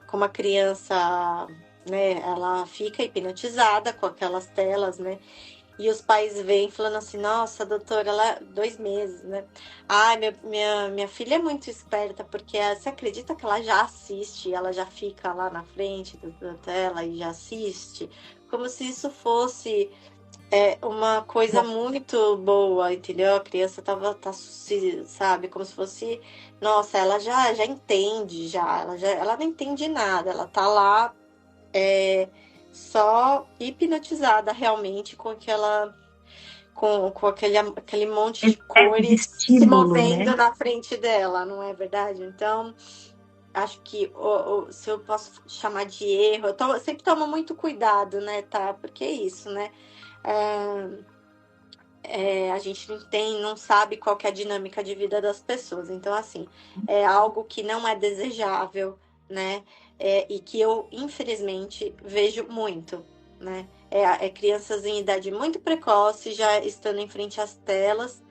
como a criança, né, ela fica hipnotizada com aquelas telas, né? E os pais vêm falando assim, nossa, doutora, ela 2 meses, né? Ai, minha filha é muito esperta, porque você acredita que ela já assiste, ela já fica lá na frente da tela e já assiste? Como se isso fosse uma coisa muito boa, entendeu? A criança sabe, como se fosse, nossa, ela já entende, ela não entende nada, ela tá lá só hipnotizada realmente com aquele monte de cores se movendo, né, na frente dela, não é verdade? Então, acho que se eu posso chamar de erro, eu sempre tomo muito cuidado, né, tá? Porque é isso, né? A gente não sabe qual que é a dinâmica de vida das pessoas. Então, assim, é algo que não é desejável, né? E que eu, infelizmente, vejo muito, né? Crianças em idade muito precoce já estando em frente às telas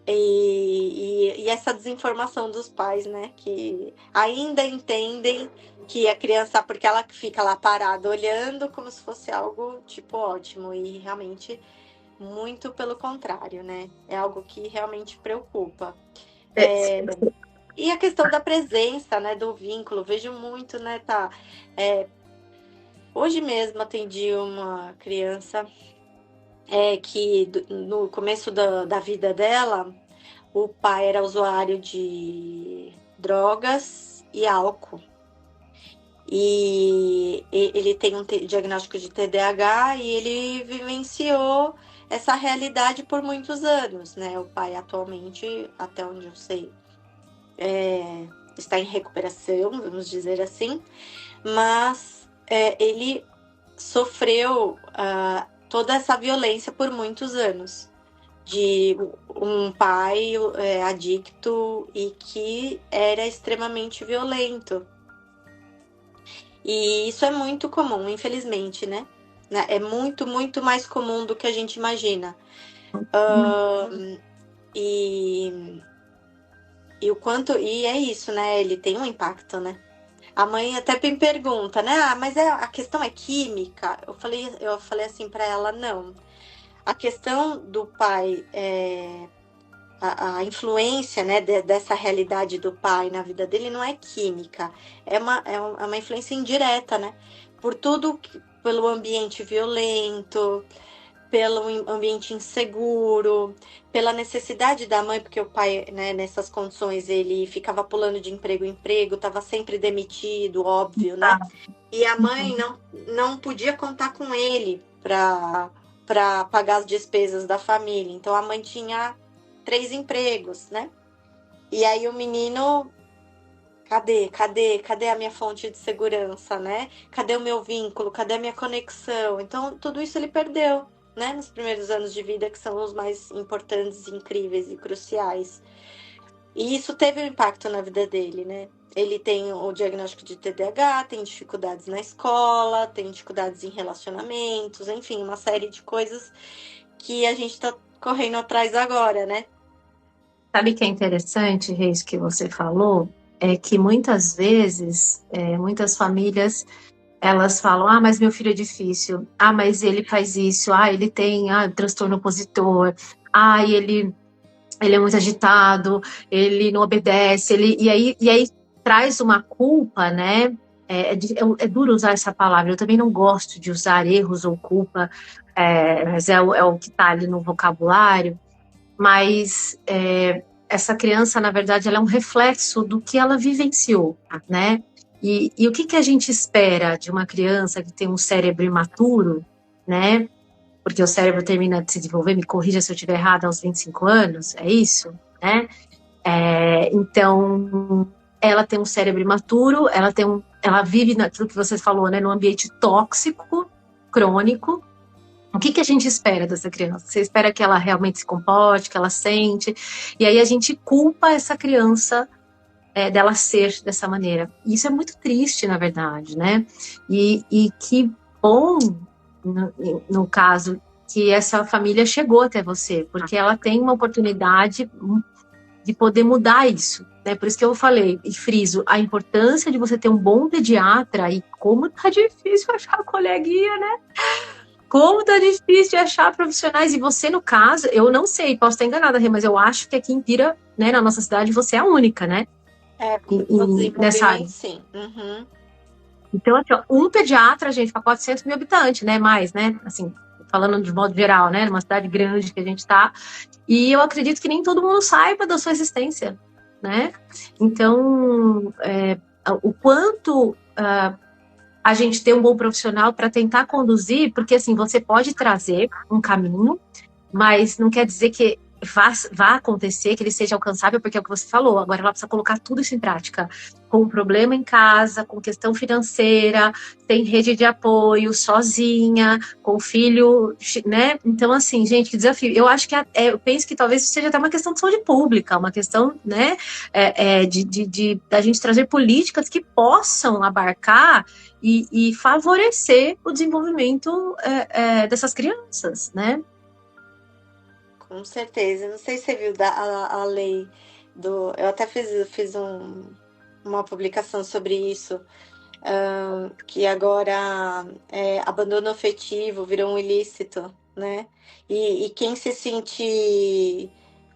e essa desinformação dos pais, né? Que ainda entendem que a criança, porque ela fica lá parada olhando como se fosse algo, tipo, ótimo. E realmente, muito pelo contrário, né? É algo que realmente preocupa. E a questão da presença, né? Do vínculo, vejo muito, né, tá? Hoje mesmo atendi uma criança que no começo da vida dela, o pai era usuário de drogas e álcool. E ele tem um diagnóstico de TDAH e ele vivenciou essa realidade por muitos anos, né? O pai atualmente, até onde eu sei, está em recuperação, vamos dizer assim, mas ele sofreu toda essa violência por muitos anos, de um pai adicto e que era extremamente violento. E isso é muito comum, infelizmente, né? É muito, muito mais comum do que a gente imagina. E o quanto... E é isso, né? Ele tem um impacto, né? A mãe até me pergunta, né? Ah, mas a questão é química? Eu falei assim para ela, não. A questão do pai... A influência, né, dessa realidade do pai na vida dele não é química, é uma influência indireta, né? Por tudo pelo ambiente violento, pelo ambiente inseguro, pela necessidade da mãe, porque o pai, né, nessas condições, ele ficava pulando de emprego em emprego, estava sempre demitido, óbvio, né? E a mãe não podia contar com ele para pagar as despesas da família. Então a mãe tinha 3 empregos, né? E aí o menino, cadê a minha fonte de segurança, né? Cadê o meu vínculo? Cadê a minha conexão? Então tudo isso ele perdeu, né? Nos primeiros anos de vida, que são os mais importantes, incríveis e cruciais. E isso teve um impacto na vida dele, né? Ele tem o diagnóstico de TDAH, tem dificuldades na escola, tem dificuldades em relacionamentos, enfim, uma série de coisas que a gente tá correndo atrás agora, né? Sabe o que é interessante, Reis, que você falou? É que muitas vezes, muitas famílias, elas falam, ah, mas meu filho é difícil, ah, mas ele faz isso, ah, ele tem transtorno opositor, ah, ele é muito agitado, ele não obedece, e aí traz uma culpa, né? É duro usar essa palavra, eu também não gosto de usar erros ou culpa, mas é o que está ali no vocabulário, mas essa criança, na verdade, ela é um reflexo do que ela vivenciou, né? E o que a gente espera de uma criança que tem um cérebro imaturo, né? Porque o cérebro termina de se desenvolver, me corrija se eu estiver errada, aos 25 anos, é isso, né? Então, ela tem um cérebro imaturo, ela vive naquilo que você falou, né? Num ambiente tóxico, crônico. O que a gente espera dessa criança? Você espera que ela realmente se comporte, que ela sente, e aí a gente culpa essa criança dela ser dessa maneira. E isso é muito triste, na verdade, né? E que bom, no caso, que essa família chegou até você, porque ela tem uma oportunidade de poder mudar isso, né? Por isso que eu falei e friso a importância de você ter um bom pediatra, e como tá difícil achar coleguinha, né? Como tá difícil de achar profissionais. E você, no caso, eu não sei, posso estar enganada, Rê, mas eu acho que aqui em Pira, né, na nossa cidade, você é a única, né? No Nessa área. desenvolvimento, sim. Uhum. Então, assim, ó, um pediatra, gente, para 400 mil habitantes, né? Mais, né? Assim, falando de modo geral, né? Numa cidade grande que a gente tá. E eu acredito que nem todo mundo saiba da sua existência, né? Então, o quanto a gente ter um bom profissional para tentar conduzir, porque assim, você pode trazer um caminho, mas não quer dizer que vá acontecer, que ele seja alcançável, porque é o que você falou, agora ela precisa colocar tudo isso em prática, com um problema em casa, com questão financeira, tem rede de apoio, sozinha, com filho, né? Então, assim, gente, que desafio. Eu acho que, eu penso que talvez seja até uma questão de saúde pública, uma questão, né, da gente trazer políticas que possam abarcar e favorecer o desenvolvimento dessas crianças, né? Com certeza. Não sei se você viu a lei do. Eu até fiz uma publicação sobre isso, que agora abandono afetivo virou um ilícito, né? E quem se sentir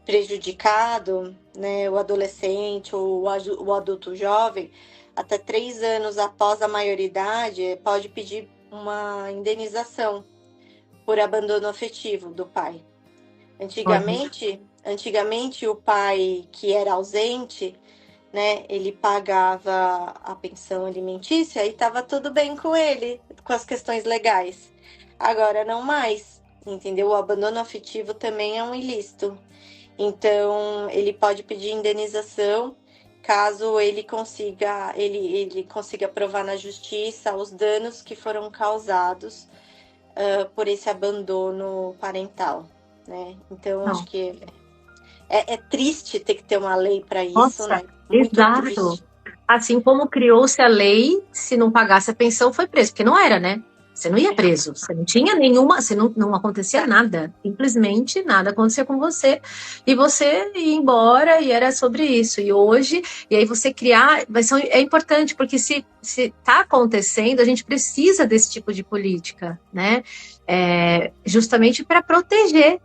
prejudicado, né, o adolescente ou o adulto jovem, até 3 anos após a maioridade, pode pedir uma indenização por abandono afetivo do pai. Antigamente o pai que era ausente, né, ele pagava a pensão alimentícia e estava tudo bem com ele, com as questões legais. Agora não mais, entendeu? O abandono afetivo também é um ilícito. Então, ele pode pedir indenização caso ele consiga provar na justiça os danos que foram causados por esse abandono parental, né? Então, Não. acho que é triste ter que ter uma lei para isso, Nossa, né? Muito exato. triste. Assim como criou-se a lei, se não pagasse a pensão, foi preso, porque não era, né? Você não ia preso, você não tinha nenhuma, não acontecia nada, simplesmente nada acontecia com você, e você ia embora, e era sobre isso. E hoje, e aí você criar, é importante, porque se está acontecendo, a gente precisa desse tipo de política, né? Justamente para proteger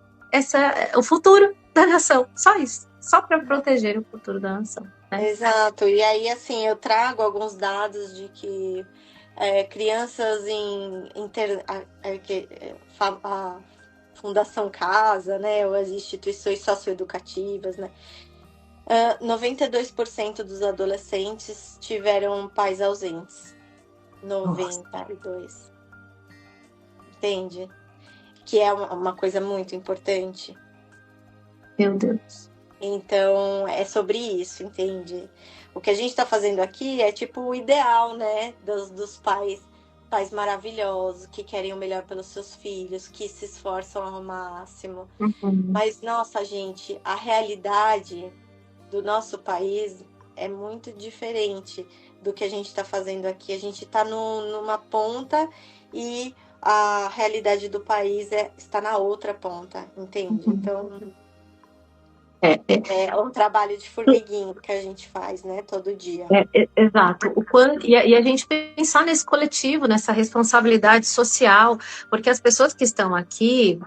o futuro da nação, só isso, só para proteger o futuro da nação. Exato. E aí, assim, eu trago alguns dados de que crianças a Fundação Casa, né, ou as instituições socioeducativas, né, 92% dos adolescentes tiveram pais ausentes. 92%. Entende? Que é uma coisa muito importante. Meu Deus. Então, é sobre isso, entende? O que a gente está fazendo aqui é tipo o ideal, né? Dos pais maravilhosos, que querem o melhor pelos seus filhos, que se esforçam ao máximo. Uhum. Mas, nossa, gente, a realidade do nosso país é muito diferente do que a gente está fazendo aqui. A gente está numa ponta e a realidade do país está na outra ponta, entende? Uhum. Então, é um trabalho de formiguinha que a gente faz, né, todo dia. Exato. E a gente pensar nesse coletivo, nessa responsabilidade social, porque as pessoas que estão aqui,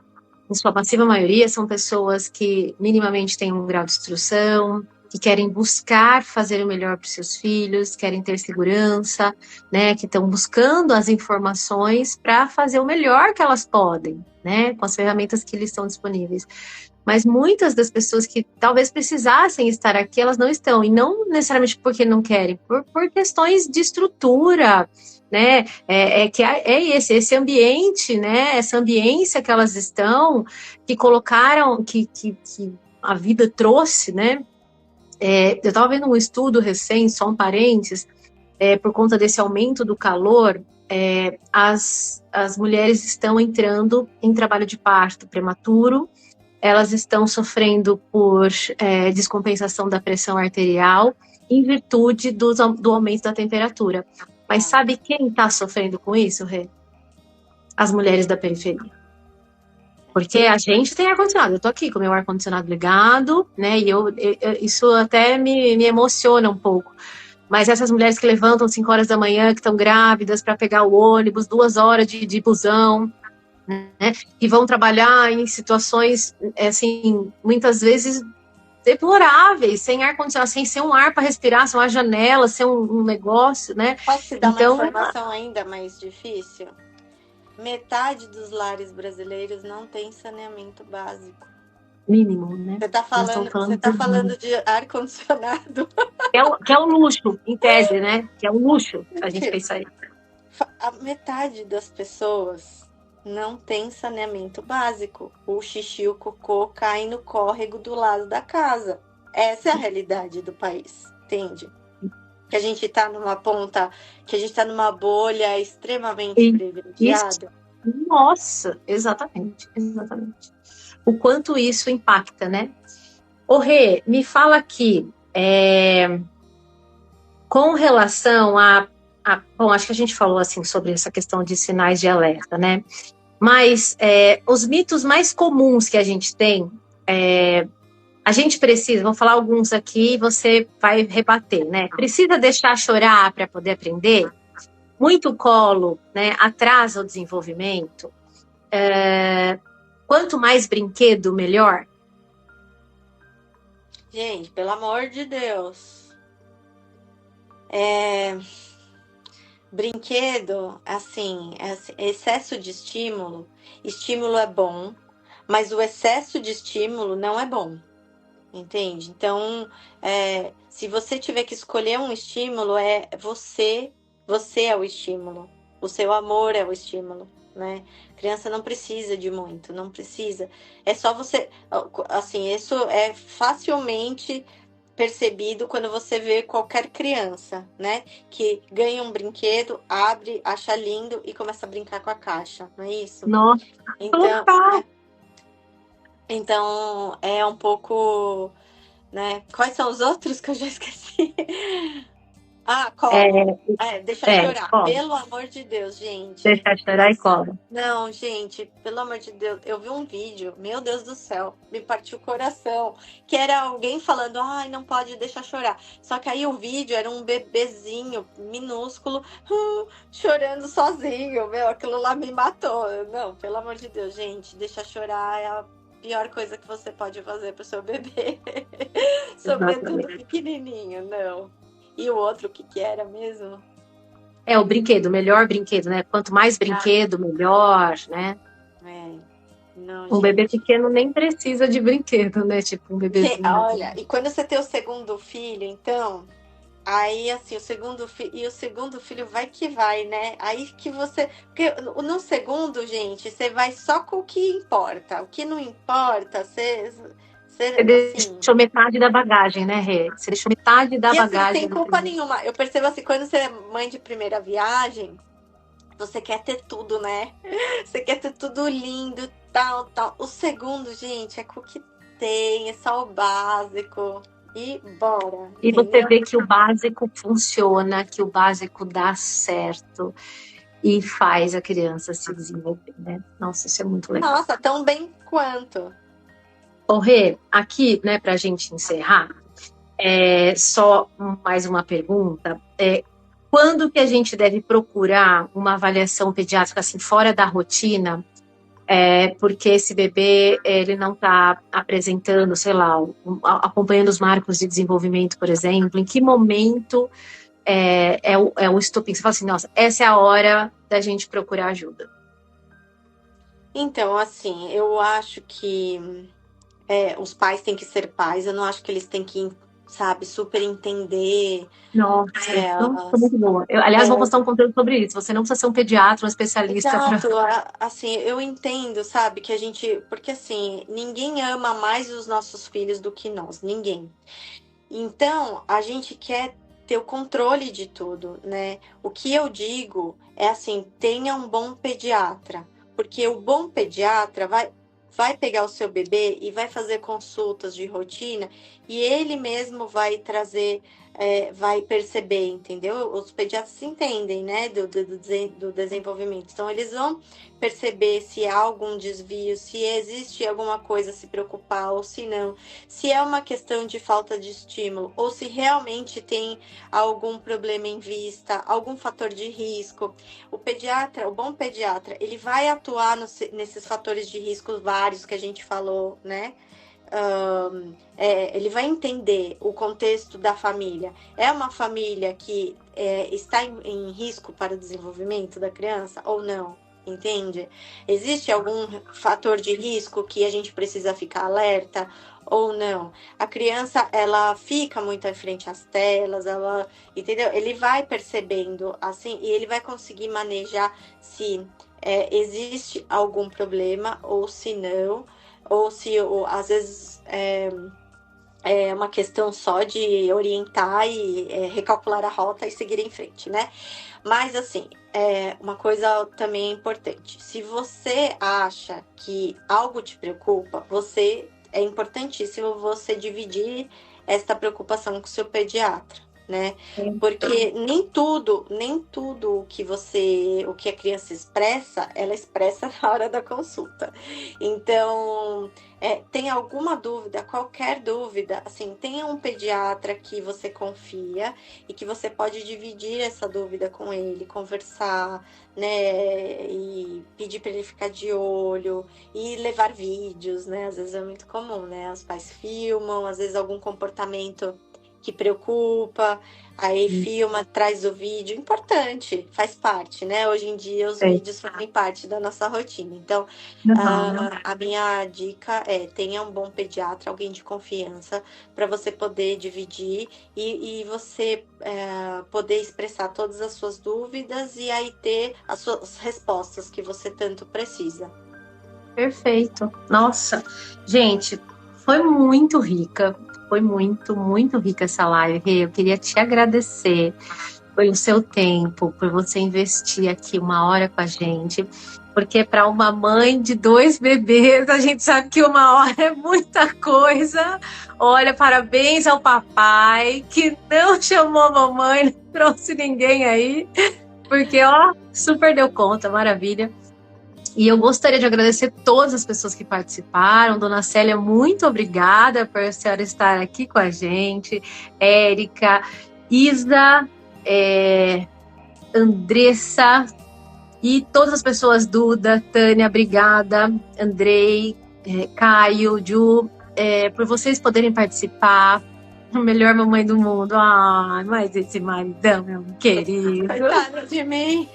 em sua passiva maioria, são pessoas que minimamente têm um grau de instrução, que querem buscar fazer o melhor para os seus filhos, querem ter segurança, né, que estão buscando as informações para fazer o melhor que elas podem, né, com as ferramentas que lhes estão disponíveis. Mas muitas das pessoas que talvez precisassem estar aqui, elas não estão, e não necessariamente porque não querem, por questões de estrutura, né, esse ambiente, né, essa ambiência que elas estão, que colocaram, que a vida trouxe, né. Eu estava vendo um estudo recente, só um parênteses, por conta desse aumento do calor, as mulheres estão entrando em trabalho de parto prematuro, elas estão sofrendo por descompensação da pressão arterial em virtude do aumento da temperatura. Mas sabe quem está sofrendo com isso, Rê? As mulheres da periferia. Porque a gente tem ar-condicionado. Eu estou aqui com o meu ar-condicionado ligado, né? E isso até me emociona um pouco. Mas essas mulheres que levantam 5 horas da manhã, que estão grávidas, para pegar o ônibus, 2 horas de busão, né, que vão trabalhar em situações, assim, muitas vezes deploráveis, sem ar-condicionado, sem ser um ar para respirar, sem uma janela, sem um negócio, né? Posso te dar uma informação ainda mais difícil? Metade dos lares brasileiros não tem saneamento básico. Mínimo, né? Você tá falando de ar-condicionado. Que é um luxo, em tese, né? Que é um luxo a gente pensar isso. A metade das pessoas não tem saneamento básico. O xixi e o cocô caem no córrego do lado da casa. Essa é a realidade do país, entende? Que a gente tá numa ponta, que a gente tá numa bolha extremamente privilegiada. Nossa, exatamente. O quanto isso impacta, né? Ô Rê, me fala aqui, com relação bom, acho que a gente falou assim sobre essa questão de sinais de alerta, né? Mas os mitos mais comuns que a gente tem, a gente precisa, vou falar alguns aqui e você vai rebater, né? Precisa deixar chorar para poder aprender? Muito colo, né, atrasa o desenvolvimento? Quanto mais brinquedo, melhor? Gente, pelo amor de Deus. Brinquedo, assim, excesso de estímulo é bom, mas o excesso de estímulo não é bom, entende? Então, se você tiver que escolher um estímulo, você é o estímulo, o seu amor é o estímulo, né? A criança não precisa de muito, não precisa. É só você, assim, isso é facilmente percebido quando você vê qualquer criança, né? Que ganha um brinquedo, abre, acha lindo e começa a brincar com a caixa, não é isso? Nossa, então é um pouco, né? Quais são os outros que eu já esqueci? Colo. Deixa chorar. Colo. Pelo amor de Deus, gente. Deixar chorar e colo. Não, gente, pelo amor de Deus. Eu vi um vídeo, meu Deus do céu, me partiu o coração. Que era alguém falando, ai, não pode deixar chorar. Só que aí o vídeo era um bebezinho minúsculo, chorando sozinho. Meu, aquilo lá me matou. Não, pelo amor de Deus, gente, deixar chorar é a pior coisa que você pode fazer pro seu bebê. Sobretudo pequenininho, não. E o outro, o que era mesmo? o brinquedo, o melhor brinquedo, né? Quanto mais brinquedo, melhor, né? Não, Um bebê gente. pequeno nem precisa de brinquedo, né? Tipo, um bebezinho. Olha, e quando você tem o segundo filho, então, aí assim, o segundo filho vai que vai, né? Aí que você. Porque no segundo, gente, você vai só com o que importa. O que não importa, Você assim. deixou metade da bagagem, né, Rê? Você deixou metade da E assim, bagagem. sem culpa nenhuma. Eu percebo assim, quando você é mãe de primeira viagem, você quer ter tudo, né? Você quer ter tudo lindo, tal, tal. O segundo, gente, é com o que tem, é só o básico. E bora, E você entendeu? vê que o básico funciona, que o básico dá certo e faz a criança se desenvolver, né? Nossa, isso é muito legal. Nossa, tão bem quanto. Ô, Rê, aqui, né, pra gente encerrar, só mais uma pergunta. Quando que a gente deve procurar uma avaliação pediátrica, assim, fora da rotina, porque esse bebê, ele não está apresentando, sei lá, acompanhando os marcos de desenvolvimento, por exemplo, em que momento o estopim? Você fala assim, nossa, essa é a hora da gente procurar ajuda. Então, assim, eu acho que os pais têm que ser pais. Eu não acho que eles têm que, sabe, super entender. Nossa, muito boa. Aliás, vou postar um conteúdo sobre isso. Você não precisa ser um pediatra, um especialista para. Exato, assim, eu entendo, sabe, que a gente. Porque, assim, ninguém ama mais os nossos filhos do que nós, ninguém. Então, a gente quer ter o controle de tudo, né? O que eu digo é assim, tenha um bom pediatra, porque o bom pediatra vai pegar o seu bebê e vai fazer consultas de rotina e ele mesmo vai trazer, vai perceber, entendeu? Os pediatras entendem, né, do desenvolvimento. Então, eles vão perceber se há algum desvio, se existe alguma coisa a se preocupar ou se não, se é uma questão de falta de estímulo ou se realmente tem algum problema em vista, algum fator de risco. O pediatra, o bom pediatra, ele vai atuar nesses fatores de risco vários que a gente falou, né? Ele vai entender o contexto da família. É uma família que está em risco para o desenvolvimento da criança ou não? Entende? Existe algum fator de risco que a gente precisa ficar alerta ou não? A criança, ela fica muito à frente às telas, ela, entendeu? Ele vai percebendo assim e ele vai conseguir manejar se existe algum problema ou se não, ou se às vezes é uma questão só de orientar e recalcular a rota e seguir em frente, né? Mas, assim, uma coisa também importante. Se você acha que algo te preocupa, é importantíssimo você dividir essa preocupação com o seu pediatra, né? Porque nem tudo o que a criança expressa, ela expressa na hora da consulta. Então, tem alguma dúvida, qualquer dúvida, assim, tenha um pediatra que você confia e que você pode dividir essa dúvida com ele, conversar, né, e pedir para ele ficar de olho e levar vídeos, né? Às vezes é muito comum, né? Os pais filmam, às vezes algum comportamento que preocupa, aí filma, traz o vídeo, importante, faz parte, né? Hoje em dia os vídeos fazem parte da nossa rotina. Então, a minha dica é tenha um bom pediatra, alguém de confiança, para você poder dividir e você poder expressar todas as suas dúvidas e aí ter as suas respostas que você tanto precisa. Perfeito. Nossa, gente, foi muito rica. Foi muito, muito rica essa live. Eu queria te agradecer pelo seu tempo, por você investir aqui 1 hora com a gente, porque para uma mãe de 2 bebês, a gente sabe que 1 hora é muita coisa. Olha, parabéns ao papai, que não chamou a mamãe, não trouxe ninguém aí, porque, ó, super deu conta, maravilha. E eu gostaria de agradecer todas as pessoas que participaram. Dona Célia, muito obrigada por a senhora estar aqui com a gente. Érica, Isa, Andressa e todas as pessoas, Duda, Tânia, obrigada, Andrei, Caio, Ju, por vocês poderem participar. A melhor mamãe do mundo. Ah, mas esse maridão, meu querido. Coitada de mim.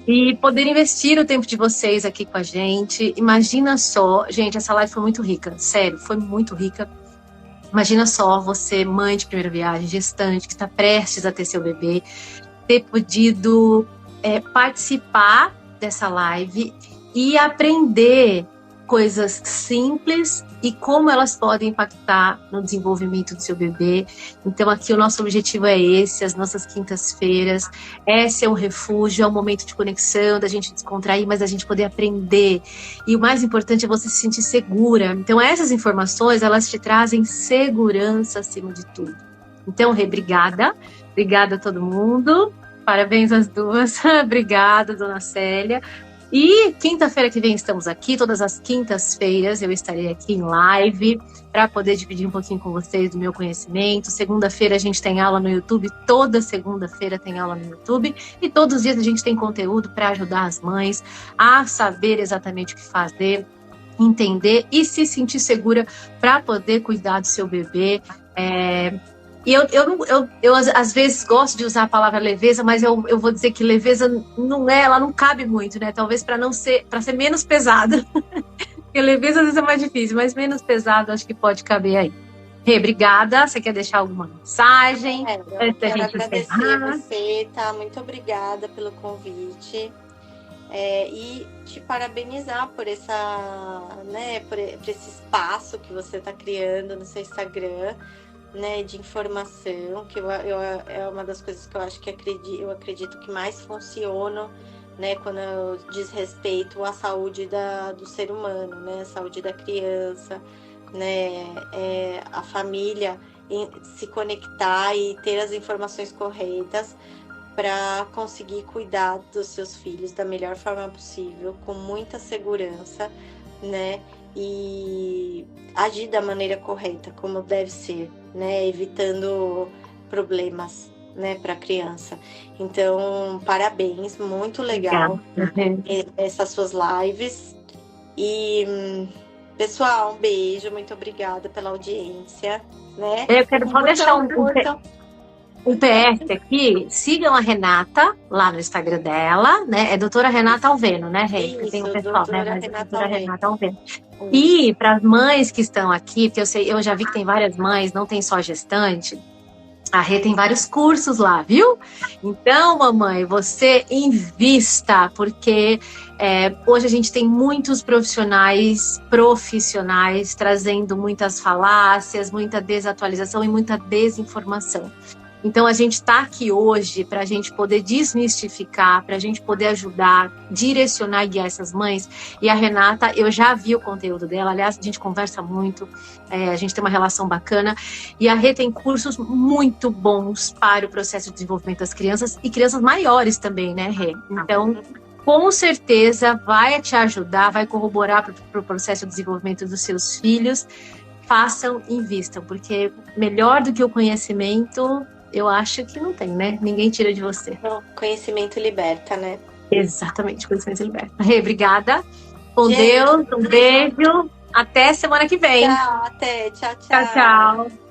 E poder investir o tempo de vocês aqui com a gente. Imagina só, gente, essa live foi muito rica, sério, foi muito rica. Imagina só você, mãe de primeira viagem, gestante, que está prestes a ter seu bebê, ter podido participar dessa live e aprender coisas simples e como elas podem impactar no desenvolvimento do seu bebê. Então aqui o nosso objetivo é esse, as nossas quintas-feiras. Esse é um refúgio, é um momento de conexão, da gente descontrair, mas da gente poder aprender. E o mais importante é você se sentir segura. Então essas informações, elas te trazem segurança acima de tudo. Então, Rê, obrigada. Obrigada a todo mundo. Parabéns às duas. Obrigada, dona Célia. E quinta-feira que vem estamos aqui, todas as quintas-feiras eu estarei aqui em live para poder dividir um pouquinho com vocês do meu conhecimento. Segunda-feira a gente tem aula no YouTube, toda segunda-feira tem aula no YouTube e todos os dias a gente tem conteúdo para ajudar as mães a saber exatamente o que fazer, entender e se sentir segura para poder cuidar do seu bebê. E eu às vezes gosto de usar a palavra leveza, mas eu vou dizer que leveza não ela não cabe muito, né? Talvez para ser menos pesada. Porque leveza às vezes é mais difícil, mas menos pesado acho que pode caber aí. Rê, obrigada. Você quer deixar alguma mensagem? Eu quero agradecer você, tá? Muito obrigada pelo convite. E te parabenizar por por esse espaço que você está criando no seu Instagram, né, de informação, que é uma das coisas que eu acho que eu acredito que mais funcionam, né, quando diz respeito à saúde do ser humano, né, a saúde da criança, né, a família se conectar e ter as informações corretas para conseguir cuidar dos seus filhos da melhor forma possível, com muita segurança, né, e agir da maneira correta, como deve ser, né, evitando problemas, né, para a criança. Então, parabéns, muito legal essas suas lives. E, pessoal, um beijo, muito obrigada pela audiência, né? Eu quero só deixar um PS aqui, sigam a Renata lá no Instagram dela, né? É doutora Renata Alveno, né, Rê? Isso, tem um pessoal, doutora né? Renata Renata Alveno. E para as mães que estão aqui, porque eu já vi que tem várias mães, não tem só gestante, a Rê tem vários cursos lá, viu? Então, mamãe, você invista, porque hoje a gente tem muitos profissionais trazendo muitas falácias, muita desatualização e muita desinformação. Então, a gente está aqui hoje para a gente poder desmistificar, para a gente poder ajudar, direcionar e guiar essas mães. E a Renata, eu já vi o conteúdo dela, aliás, a gente conversa muito, a gente tem uma relação bacana. E a Rê tem cursos muito bons para o processo de desenvolvimento das crianças e crianças maiores também, né, Rê? Então, com certeza vai te ajudar, vai corroborar para o processo de desenvolvimento dos seus filhos. Façam, invistam, porque melhor do que o conhecimento, eu acho que não tem, né? Ninguém tira de você. Não, conhecimento liberta, né? Exatamente, conhecimento liberta. Rê, obrigada. Com Deus, um beijo. Até semana que vem. Tchau, até. Tchau, tchau. Tchau, tchau.